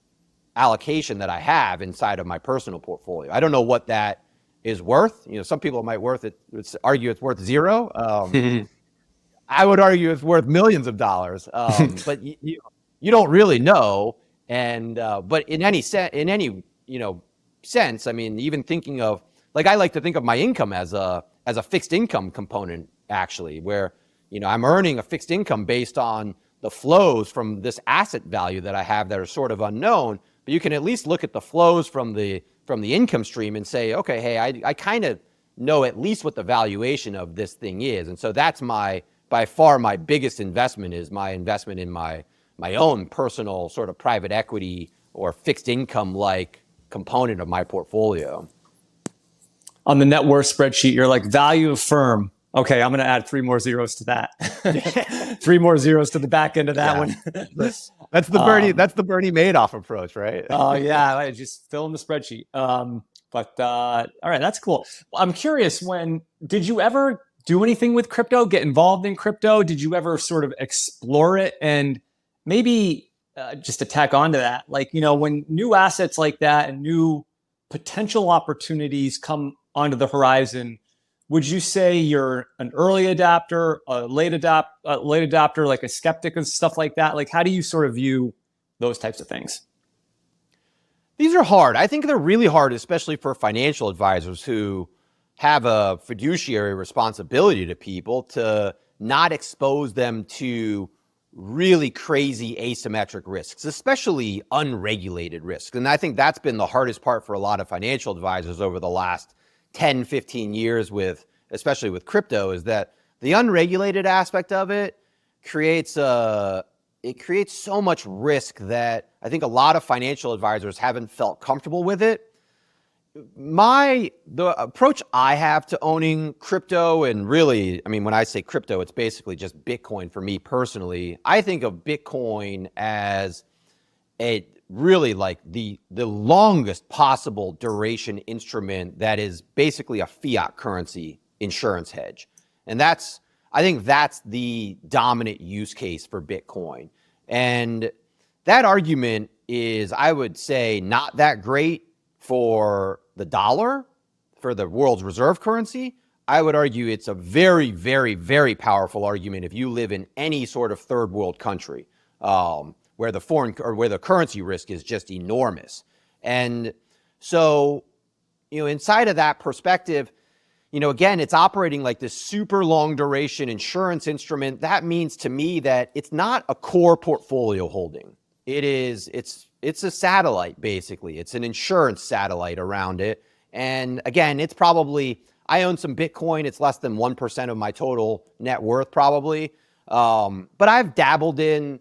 allocation that I have inside of my personal portfolio. I don't know what that is worth. Some people might argue it's worth zero. I would argue it's worth millions of dollars. But you don't really know. And but in any sense, I mean, even thinking of I like to think of my income as a fixed income component, actually, where I'm earning a fixed income based on the flows from this asset value that I have that are sort of unknown. But you can at least look at the flows from the income stream and say, okay, hey, I kind of know at least what the valuation of this thing is. And so that's by far my biggest investment is my investment in my own personal sort of private equity or fixed income like component of my portfolio. On the net worth spreadsheet, you're like value of firm. Okay, I'm going to add 3 more zeros to that. 3 more zeros to the back end of that one. That's the Bernie. That's the Bernie Madoff approach, right? Oh yeah, I just fill in the spreadsheet. But all right, that's cool. I'm curious. Did you ever do anything with crypto? Get involved in crypto? Did you ever sort of explore it? And maybe just to tack onto that, when new assets like that and new potential opportunities come onto the horizon, would you say you're an early adapter, a late adapter, like a skeptic and stuff like that? How do you sort of view those types of things? These are hard. I think they're really hard, especially for financial advisors who have a fiduciary responsibility to people to not expose them to really crazy asymmetric risks, especially unregulated risks. And I think that's been the hardest part for a lot of financial advisors over the last 10, 15 years especially with crypto, is that the unregulated aspect of it creates so much risk that I think a lot of financial advisors haven't felt comfortable with it. The approach I have to owning crypto, and really, I mean, when I say crypto, it's basically just Bitcoin for me personally. I think of Bitcoin as really the longest possible duration instrument that is basically a fiat currency insurance hedge. And I think that's the dominant use case for Bitcoin. And that argument is, I would say, not that great for the dollar, for the world's reserve currency. I would argue it's a very, very, very powerful argument if you live in any sort of third world country where the currency risk is just enormous. And so, inside of that perspective, again, it's operating like this super long duration insurance instrument. That means to me that it's not a core portfolio holding. It's a satellite, basically. It's an insurance satellite around it. And again, I own some Bitcoin. It's less than 1% of my total net worth, probably. But I've dabbled in,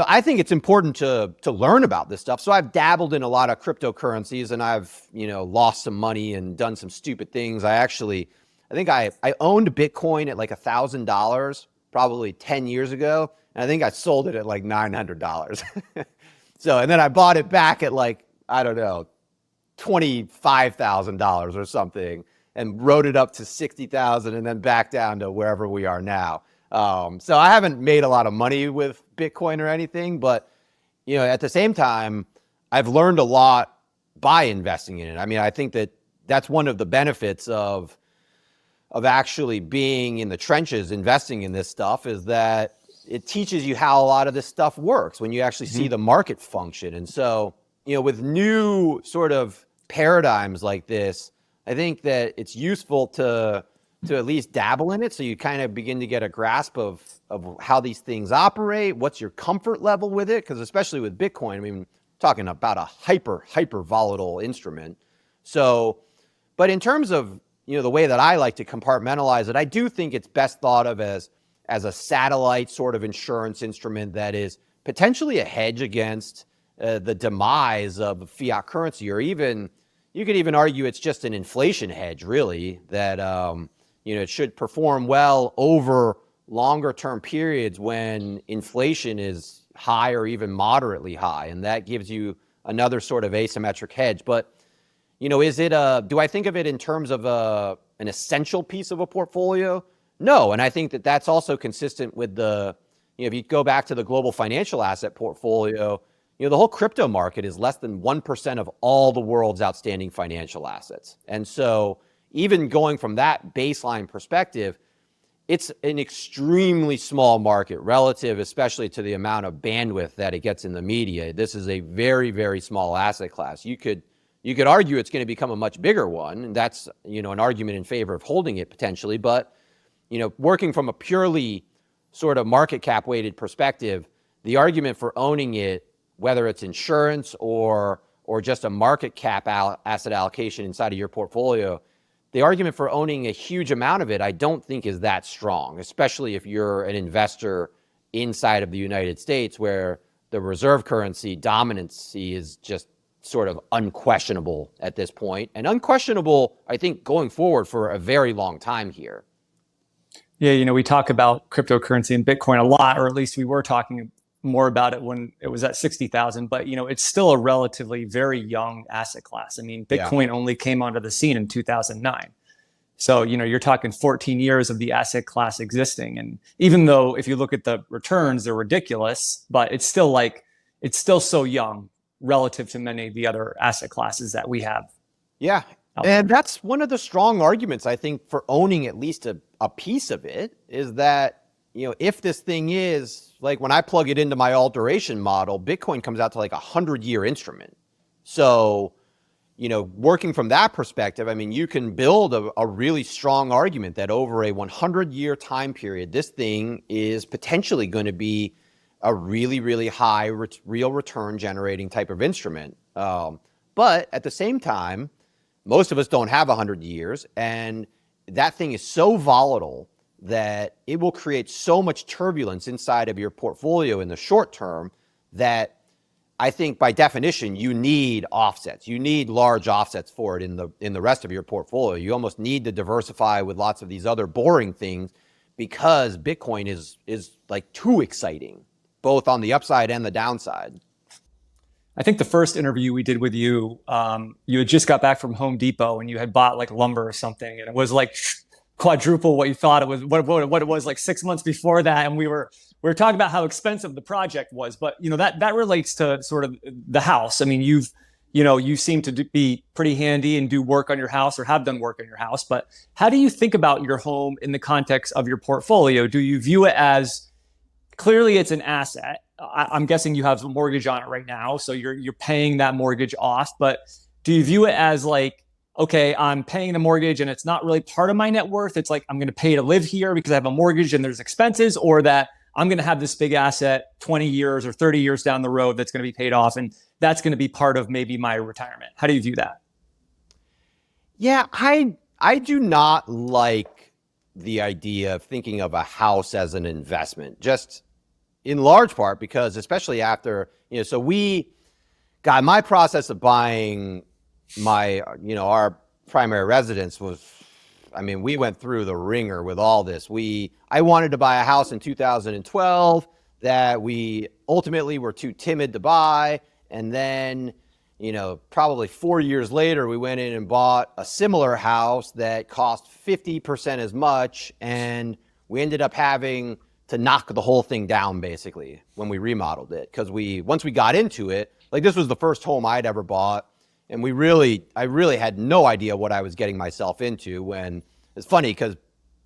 I think it's important to learn about this stuff. So I've dabbled in a lot of cryptocurrencies, and I've, lost some money and done some stupid things. I think I owned Bitcoin at like $1,000 probably 10 years ago. And I think I sold it at like $900. So, and then I bought it back at I don't know, $25,000 or something, and rode it up to 60,000 and then back down to wherever we are now. So I haven't made a lot of money with Bitcoin or anything, but at the same time, I've learned a lot by investing in it. I mean, I think that that's one of the benefits of actually being in the trenches, investing in this stuff, is that it teaches you how a lot of this stuff works when you actually see the market function. And so, with new sort of paradigms like this, I think that it's useful to at least dabble in it, so you kind of begin to get a grasp of how these things operate, what's your comfort level with it, because especially with Bitcoin, I mean, talking about a hyper volatile instrument. So, but in terms of, the way that I like to compartmentalize it, I do think it's best thought of as a satellite sort of insurance instrument that is potentially a hedge against the demise of fiat currency, or even, you could even argue it's just an inflation hedge, really, that, it should perform well over longer term periods when inflation is high or even moderately high. And that gives you another sort of asymmetric hedge. But, do I think of it in terms of an essential piece of a portfolio? No. And I think that that's also consistent with if you go back to the global financial asset portfolio, the whole crypto market is less than 1% of all the world's outstanding financial assets. And so even going from that baseline perspective, it's an extremely small market relative, especially to the amount of bandwidth that it gets in the media. This is a very, very small asset class. You could argue it's going to become a much bigger one, and that's, an argument in favor of holding it potentially. But, working from a purely sort of market cap weighted perspective, the argument for owning it, whether it's insurance or just a market cap asset allocation inside of your portfolio, the argument for owning a huge amount of it, I don't think is that strong, especially if you're an investor inside of the United States, where the reserve currency dominancy is just sort of unquestionable at this point, and unquestionable, I think, going forward for a very long time here. Yeah, we talk about cryptocurrency and Bitcoin a lot, or at least we were talking more about it when it was at 60,000, but it's still a relatively very young asset class. I mean, Bitcoin only came onto the scene in 2009. So, you're talking 14 years of the asset class existing. And even though if you look at the returns, they're ridiculous, but it's still so young relative to many of the other asset classes that we have. Yeah. And that's one of the strong arguments, I think, for owning at least a piece of it, is that, if this thing is, like, when I plug it into my alt duration model, Bitcoin comes out to like 100-year instrument. So, working from that perspective, I mean, you can build a really strong argument that over a 100-year time period, this thing is potentially going to be a really, really high real return generating type of instrument. But at the same time, most of us don't have 100 years, and that thing is so volatile that it will create so much turbulence inside of your portfolio in the short term that I think by definition you need offsets. You need large offsets for it in the rest of your portfolio. You almost need to diversify with lots of these other boring things, because Bitcoin is like too exciting, both on the upside and the downside. I think the first interview we did with you, you had just got back from Home Depot and you had bought like lumber or something, and it was like quadruple what you thought it was, what it was like 6 months before that. And we were talking about how expensive the project was, but that relates to sort of the house. I mean, you seem to be pretty handy and do work on your house, or have done work on your house, but how do you think about your home in the context of your portfolio? Do you view it as, clearly it's an asset? I'm guessing you have a mortgage on it right now, so you're paying that mortgage off, but do you view it as like, okay, I'm paying the mortgage and it's not really part of my net worth. It's like, I'm going to pay to live here because I have a mortgage and there's expenses, or that I'm going to have this big asset 20 years or 30 years down the road that's going to be paid off, and that's going to be part of maybe my retirement. How do you view that? Yeah, I do not like the idea of thinking of a house as an investment, just in large part because, especially after, so my process of buying our primary residence was, we went through the ringer with all this. I wanted to buy a house in 2012 that we ultimately were too timid to buy. And then, probably 4 years later, we went in and bought a similar house that cost 50% as much. And we ended up having to knock the whole thing down basically when we remodeled it. Because once we got into it, like this was the first home I'd ever bought. And I really had no idea what I was getting myself into. When it's funny because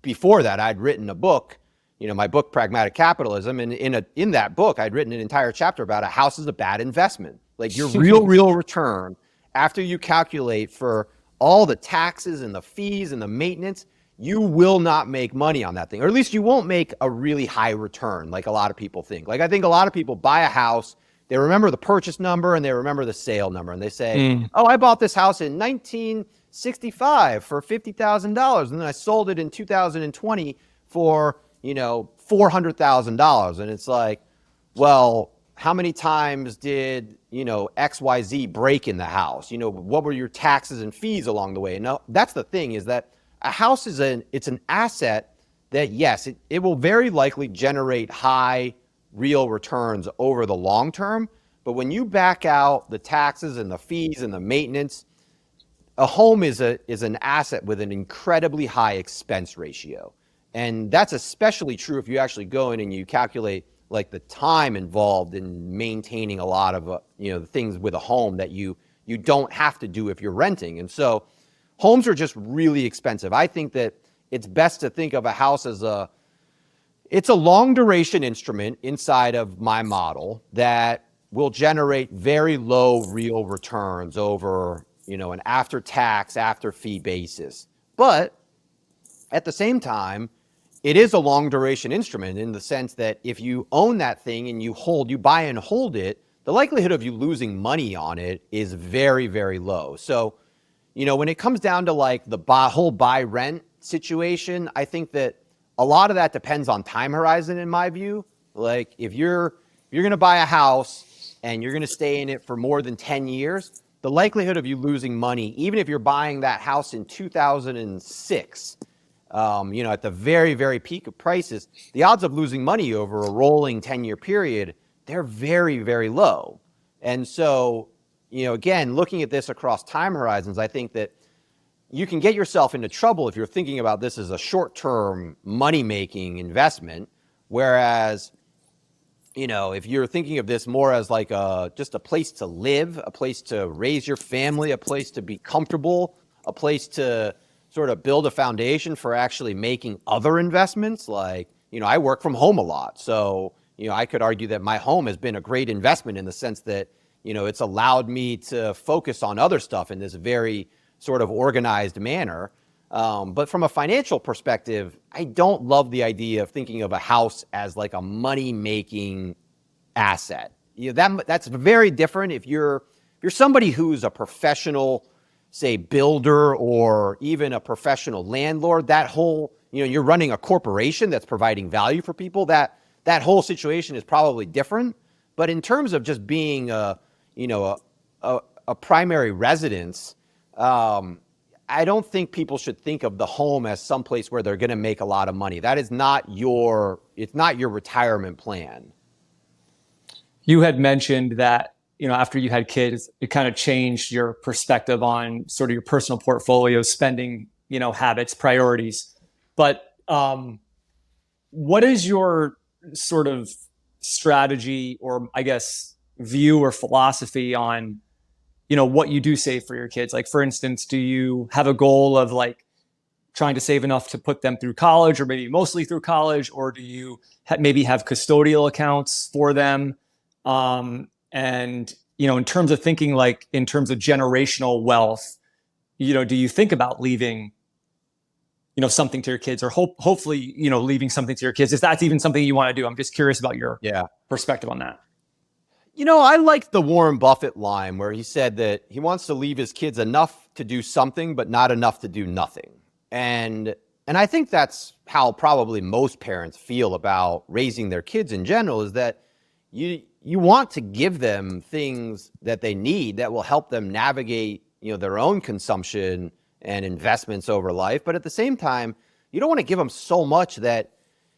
before that I'd written a book, my book, Pragmatic Capitalism. And in that book, I'd written an entire chapter about a house is a bad investment. Like your real return after you calculate for all the taxes and the fees and the maintenance, you will not make money on that thing, or at least you won't make a really high return like a lot of people think. Like I think a lot of people buy a house, they remember the purchase number and they remember the sale number, and they say, oh, I bought this house in 1965 for $50,000, and then I sold it in 2020 for, $400,000. And it's like, well, how many times did, XYZ break in the house? What were your taxes and fees along the way? And now that's the thing, is that a house it's an asset that, yes, it will very likely generate high real returns over the long term. But when you back out the taxes and the fees and the maintenance, a home is an asset with an incredibly high expense ratio. And that's especially true if you actually go in and you calculate like the time involved in maintaining a lot of the things with a home that you don't have to do if you're renting. And so homes are just really expensive. I think that it's best to think of a house as it's a long duration instrument inside of my model that will generate very low real returns over, an after tax, after fee basis. But at the same time, it is a long duration instrument in the sense that if you own that thing and you buy and hold it, the likelihood of you losing money on it is very, very low. So, when it comes down to like the whole buy rent situation, I think that a lot of that depends on time horizon in my view. Like if you're going to buy a house and you're going to stay in it for more than 10 years, the likelihood of you losing money, even if you're buying that house in 2006, at the very, very peak of prices, the odds of losing money over a rolling 10-year period, they're very, very low. And so, again, looking at this across time horizons, I think that you can get yourself into trouble if you're thinking about this as a short-term money-making investment, whereas, if you're thinking of this more as like just a place to live, a place to raise your family, a place to be comfortable, a place to sort of build a foundation for actually making other investments. Like, I work from home a lot. So, I could argue that my home has been a great investment in the sense that, it's allowed me to focus on other stuff in this very sort of organized manner. But from a financial perspective, I don't love the idea of thinking of a house as like a money-making asset. That's very different if you're somebody who's a professional, say, builder or even a professional landlord. That whole, you're running a corporation that's providing value for people. That whole situation is probably different. But in terms of just being a primary residence, I don't think people should think of the home as someplace where they're going to make a lot of money. That is it's not your retirement plan. You had mentioned that, after you had kids, it kind of changed your perspective on sort of your personal portfolio spending, habits, priorities. But what is your sort of strategy or I guess view or philosophy on, what you do save for your kids? Like, for instance, do you have a goal of like trying to save enough to put them through college or maybe mostly through college? Or do you maybe have custodial accounts for them? And, in terms of thinking like in terms of generational wealth, do you think about leaving, something to your kids or hopefully, leaving something to your kids, if that's even something you want to do? I'm just curious about your perspective on that. I like the Warren Buffett line where he said that he wants to leave his kids enough to do something, but not enough to do nothing. And I think that's how probably most parents feel about raising their kids in general, is that you want to give them things that they need that will help them navigate, their own consumption and investments over life. But at the same time, you don't want to give them so much that,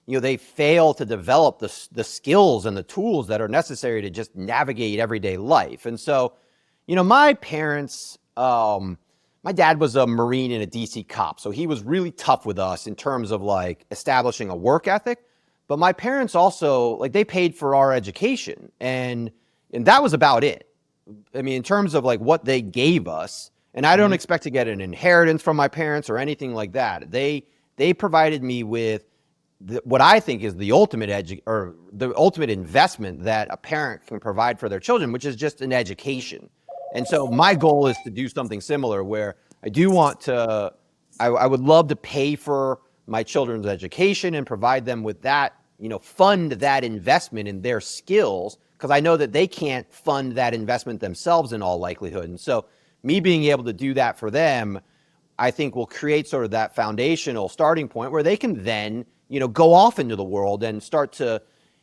they fail to develop the skills and the tools that are necessary to just navigate everyday life. And so, my parents, my dad was a Marine and a DC cop. So he was really tough with us in terms of like establishing a work ethic. But my parents also, like, they paid for our education, and that was about it. I mean, in terms of like what they gave us, and I don't expect to get an inheritance from my parents or anything like that. They provided me with what I think is the ultimate or the ultimate investment that a parent can provide for their children, which is just an education. And so my goal is to do something similar, where I do want to, I would love to pay for my children's education and provide them with that, fund that investment in their skills, because I know that they can't fund that investment themselves in all likelihood. And so me being able to do that for them, I think will create sort of that foundational starting point where they can then, go off into the world and start to,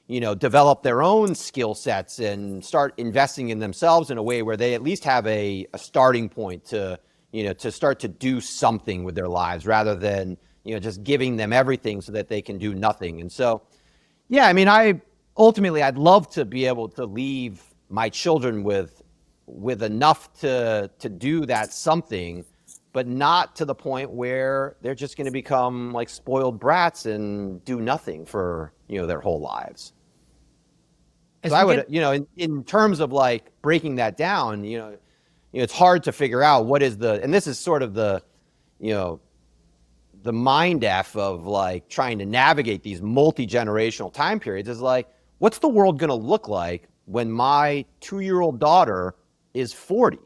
develop their own skill sets and start investing in themselves in a way where they at least have a starting point to, to start to do something with their lives, rather than, just giving them everything so that they can do nothing. And so, yeah, I mean, I'd love to be able to leave my children with enough to do that something, but not to the point where they're just going to become like spoiled brats and do nothing for, their whole lives. So I would, in terms of like breaking that down, it's hard to figure out what is and this is sort of the mind F of like trying to navigate these multi-generational time periods, is like, what's the world going to look like when my 2-year-old daughter is 40?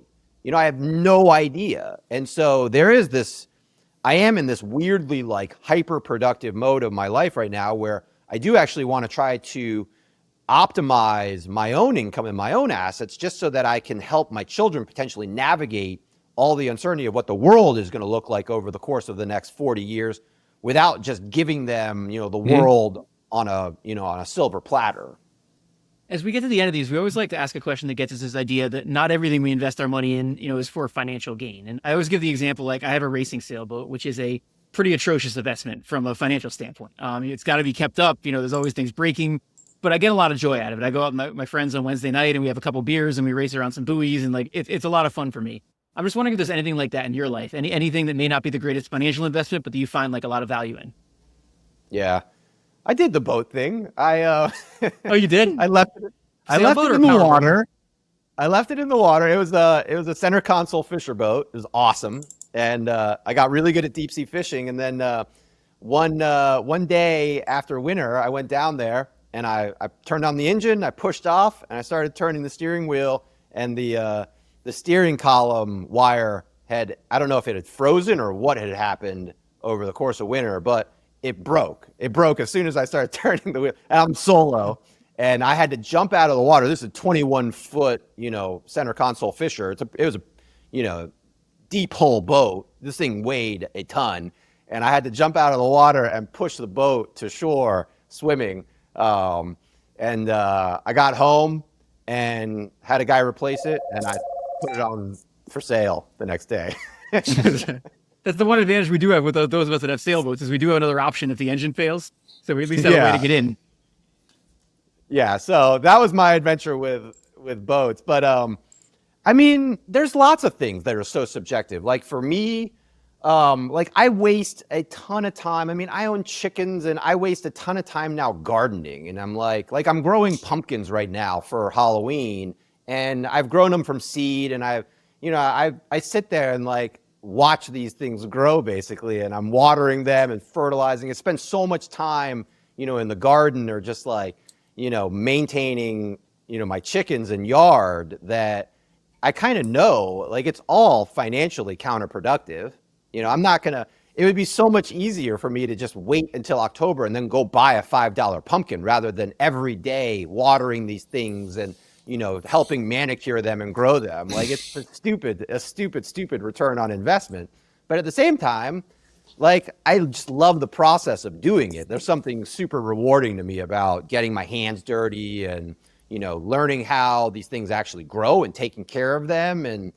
I have no idea. And so I am in this weirdly like hyper productive mode of my life right now, where I do actually want to try to optimize my own income and my own assets, just so that I can help my children potentially navigate all the uncertainty of what the world is going to look like over the course of the next 40 years, without just giving them, the world on a silver platter. As we get to the end of these, we always like to ask a question that gets us this idea that not everything we invest our money in, is for financial gain. And I always give the example, like I have a racing sailboat, which is a pretty atrocious investment from a financial standpoint. It's got to be kept up. There's always things breaking, but I get a lot of joy out of it. I go out with my friends on Wednesday night and we have a couple beers and we race around some buoys, and like it's a lot of fun for me. I'm just wondering if there's anything like that in your life, anything that may not be the greatest financial investment, but that you find like a lot of value in. Yeah, I did the boat thing. Oh, you did? I left it in the water. I left it in the water. It was a center console fisher boat. It was awesome, and I got really good at deep sea fishing. And then one day after winter, I went down there and I turned on the engine. I pushed off and I started turning the steering wheel, and the steering column wire I don't know if it had frozen or what had happened over the course of winter, but it broke. It broke as soon as I started turning the wheel. And I'm solo, and I had to jump out of the water. This is a 21-foot, center console fisher. It was a, deep hull boat. This thing weighed a ton, and I had to jump out of the water and push the boat to shore swimming. And I got home and had a guy replace it, and I put it on for sale the next day. That's the one advantage we do have with those of us that have sailboats, is we do have another option if the engine fails. So we at least have a way to get in. Yeah, so that was my adventure with boats. But I mean, there's lots of things that are so subjective. Like for me, like I waste a ton of time. I mean, I own chickens and I waste a ton of time now gardening. And I'm like I'm growing pumpkins right now for Halloween, and I've grown them from seed, and I sit there and like watch these things grow basically, and I'm watering them and fertilizing. I spend so much time, in the garden, or just like, maintaining, my chickens and yard, that I kind of know like it's all financially counterproductive. I'm not gonna, it would be so much easier for me to just wait until October and then go buy a $5 pumpkin, rather than every day watering these things and, helping manicure them and grow them. Like it's a stupid return on investment. But at the same time, like I just love the process of doing it. There's something super rewarding to me about getting my hands dirty and, learning how these things actually grow and taking care of them. And,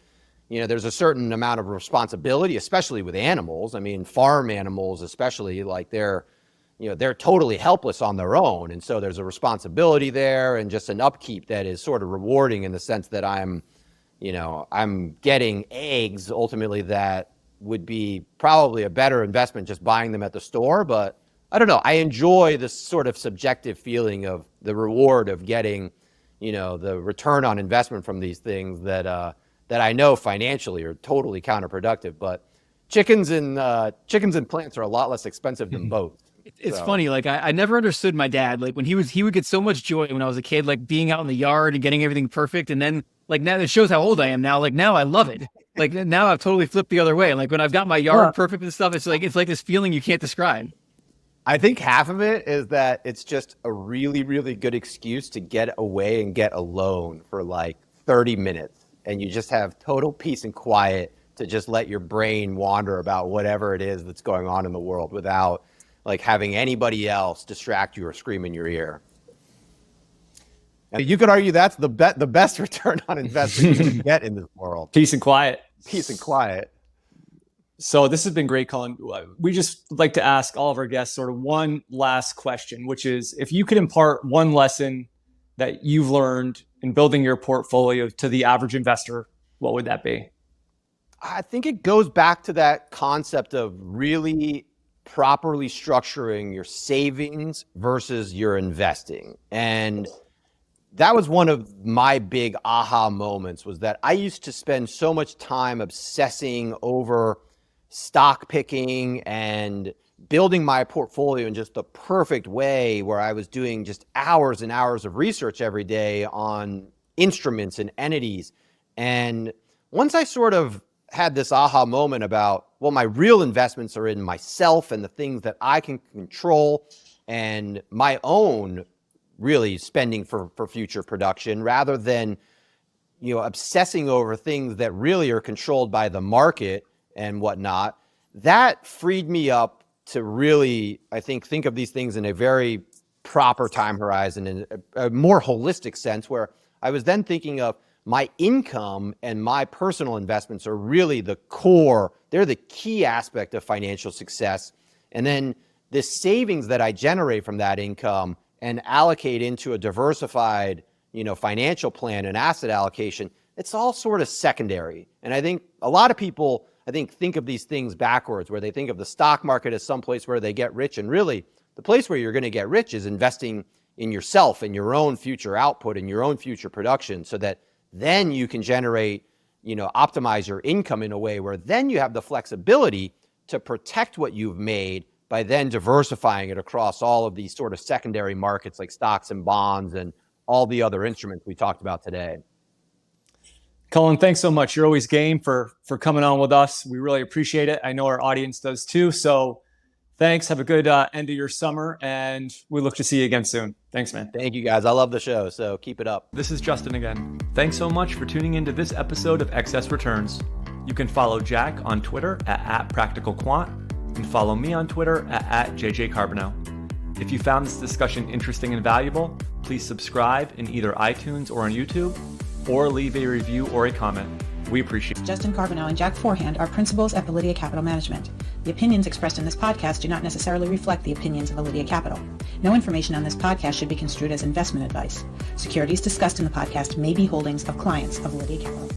there's a certain amount of responsibility, especially with animals. I mean, farm animals, especially, like they're totally helpless on their own. And so there's a responsibility there, and just an upkeep that is sort of rewarding, in the sense that I'm getting eggs ultimately that would be probably a better investment just buying them at the store. But I don't know. I enjoy this sort of subjective feeling of the reward of getting, the return on investment from these things that I know financially are totally counterproductive. But chickens and plants are a lot less expensive than both. It's funny. Like I never understood my dad. Like when he would get so much joy when I was a kid, like being out in the yard and getting everything perfect. And then like now it shows how old I am now. Like now I love it. Like now I've totally flipped the other way. Like when I've got my yard perfect and stuff, it's like this feeling you can't describe. I think half of it is that it's just a really, really good excuse to get away and get alone for like 30 minutes. And you just have total peace and quiet to just let your brain wander about whatever it is that's going on in the world without like having anybody else distract you or scream in your ear. And you could argue that's the best return on investment you can get in this world. Peace and quiet. Peace and quiet. So this has been great, Cullen. We just like to ask all of our guests sort of one last question, which is if you could impart one lesson that you've learned in building your portfolio to the average investor, what would that be? I think it goes back to that concept of really properly structuring your savings versus your investing. And that was one of my big aha moments, was that I used to spend so much time obsessing over stock picking and building my portfolio in just the perfect way, where I was doing just hours and hours of research every day on instruments and entities. And once I sort of had this aha moment about, well, my real investments are in myself and the things that I can control and my own really spending for future production, rather than, obsessing over things that really are controlled by the market and whatnot, that freed me up to really, I think of these things in a very proper time horizon, in a more holistic sense, where I was then thinking of my income and my personal investments are really the core. They're the key aspect of financial success. And then the savings that I generate from that income and allocate into a diversified, financial plan and asset allocation, it's all sort of secondary. And I think a lot of people, think of these things backwards, where they think of the stock market as some place where they get rich. And really, the place where you're going to get rich is investing in yourself and your own future output and your own future production, so that then you can generate, optimize your income in a way where then you have the flexibility to protect what you've made by then diversifying it across all of these sort of secondary markets like stocks and bonds and all the other instruments we talked about today. Cullen, thanks so much. You're always game for coming on with us. We really appreciate it. I know our audience does too. So thanks. Have a good end of your summer, and we look to see you again soon. Thanks, man. Thank you, guys. I love the show, so keep it up. This is Justin again. Thanks so much for tuning into this episode of Excess Returns. You can follow Jack on Twitter at @PracticalQuant and follow me on Twitter at JJCarbonell. If you found this discussion interesting and valuable, please subscribe in either iTunes or on YouTube, or leave a review or a comment. We appreciate it. Justin Carbonell and Jack Forehand are principals at Validia Capital Management. The opinions expressed in this podcast do not necessarily reflect the opinions of Validia Capital. No information on this podcast should be construed as investment advice. Securities discussed in the podcast may be holdings of clients of Validia Capital.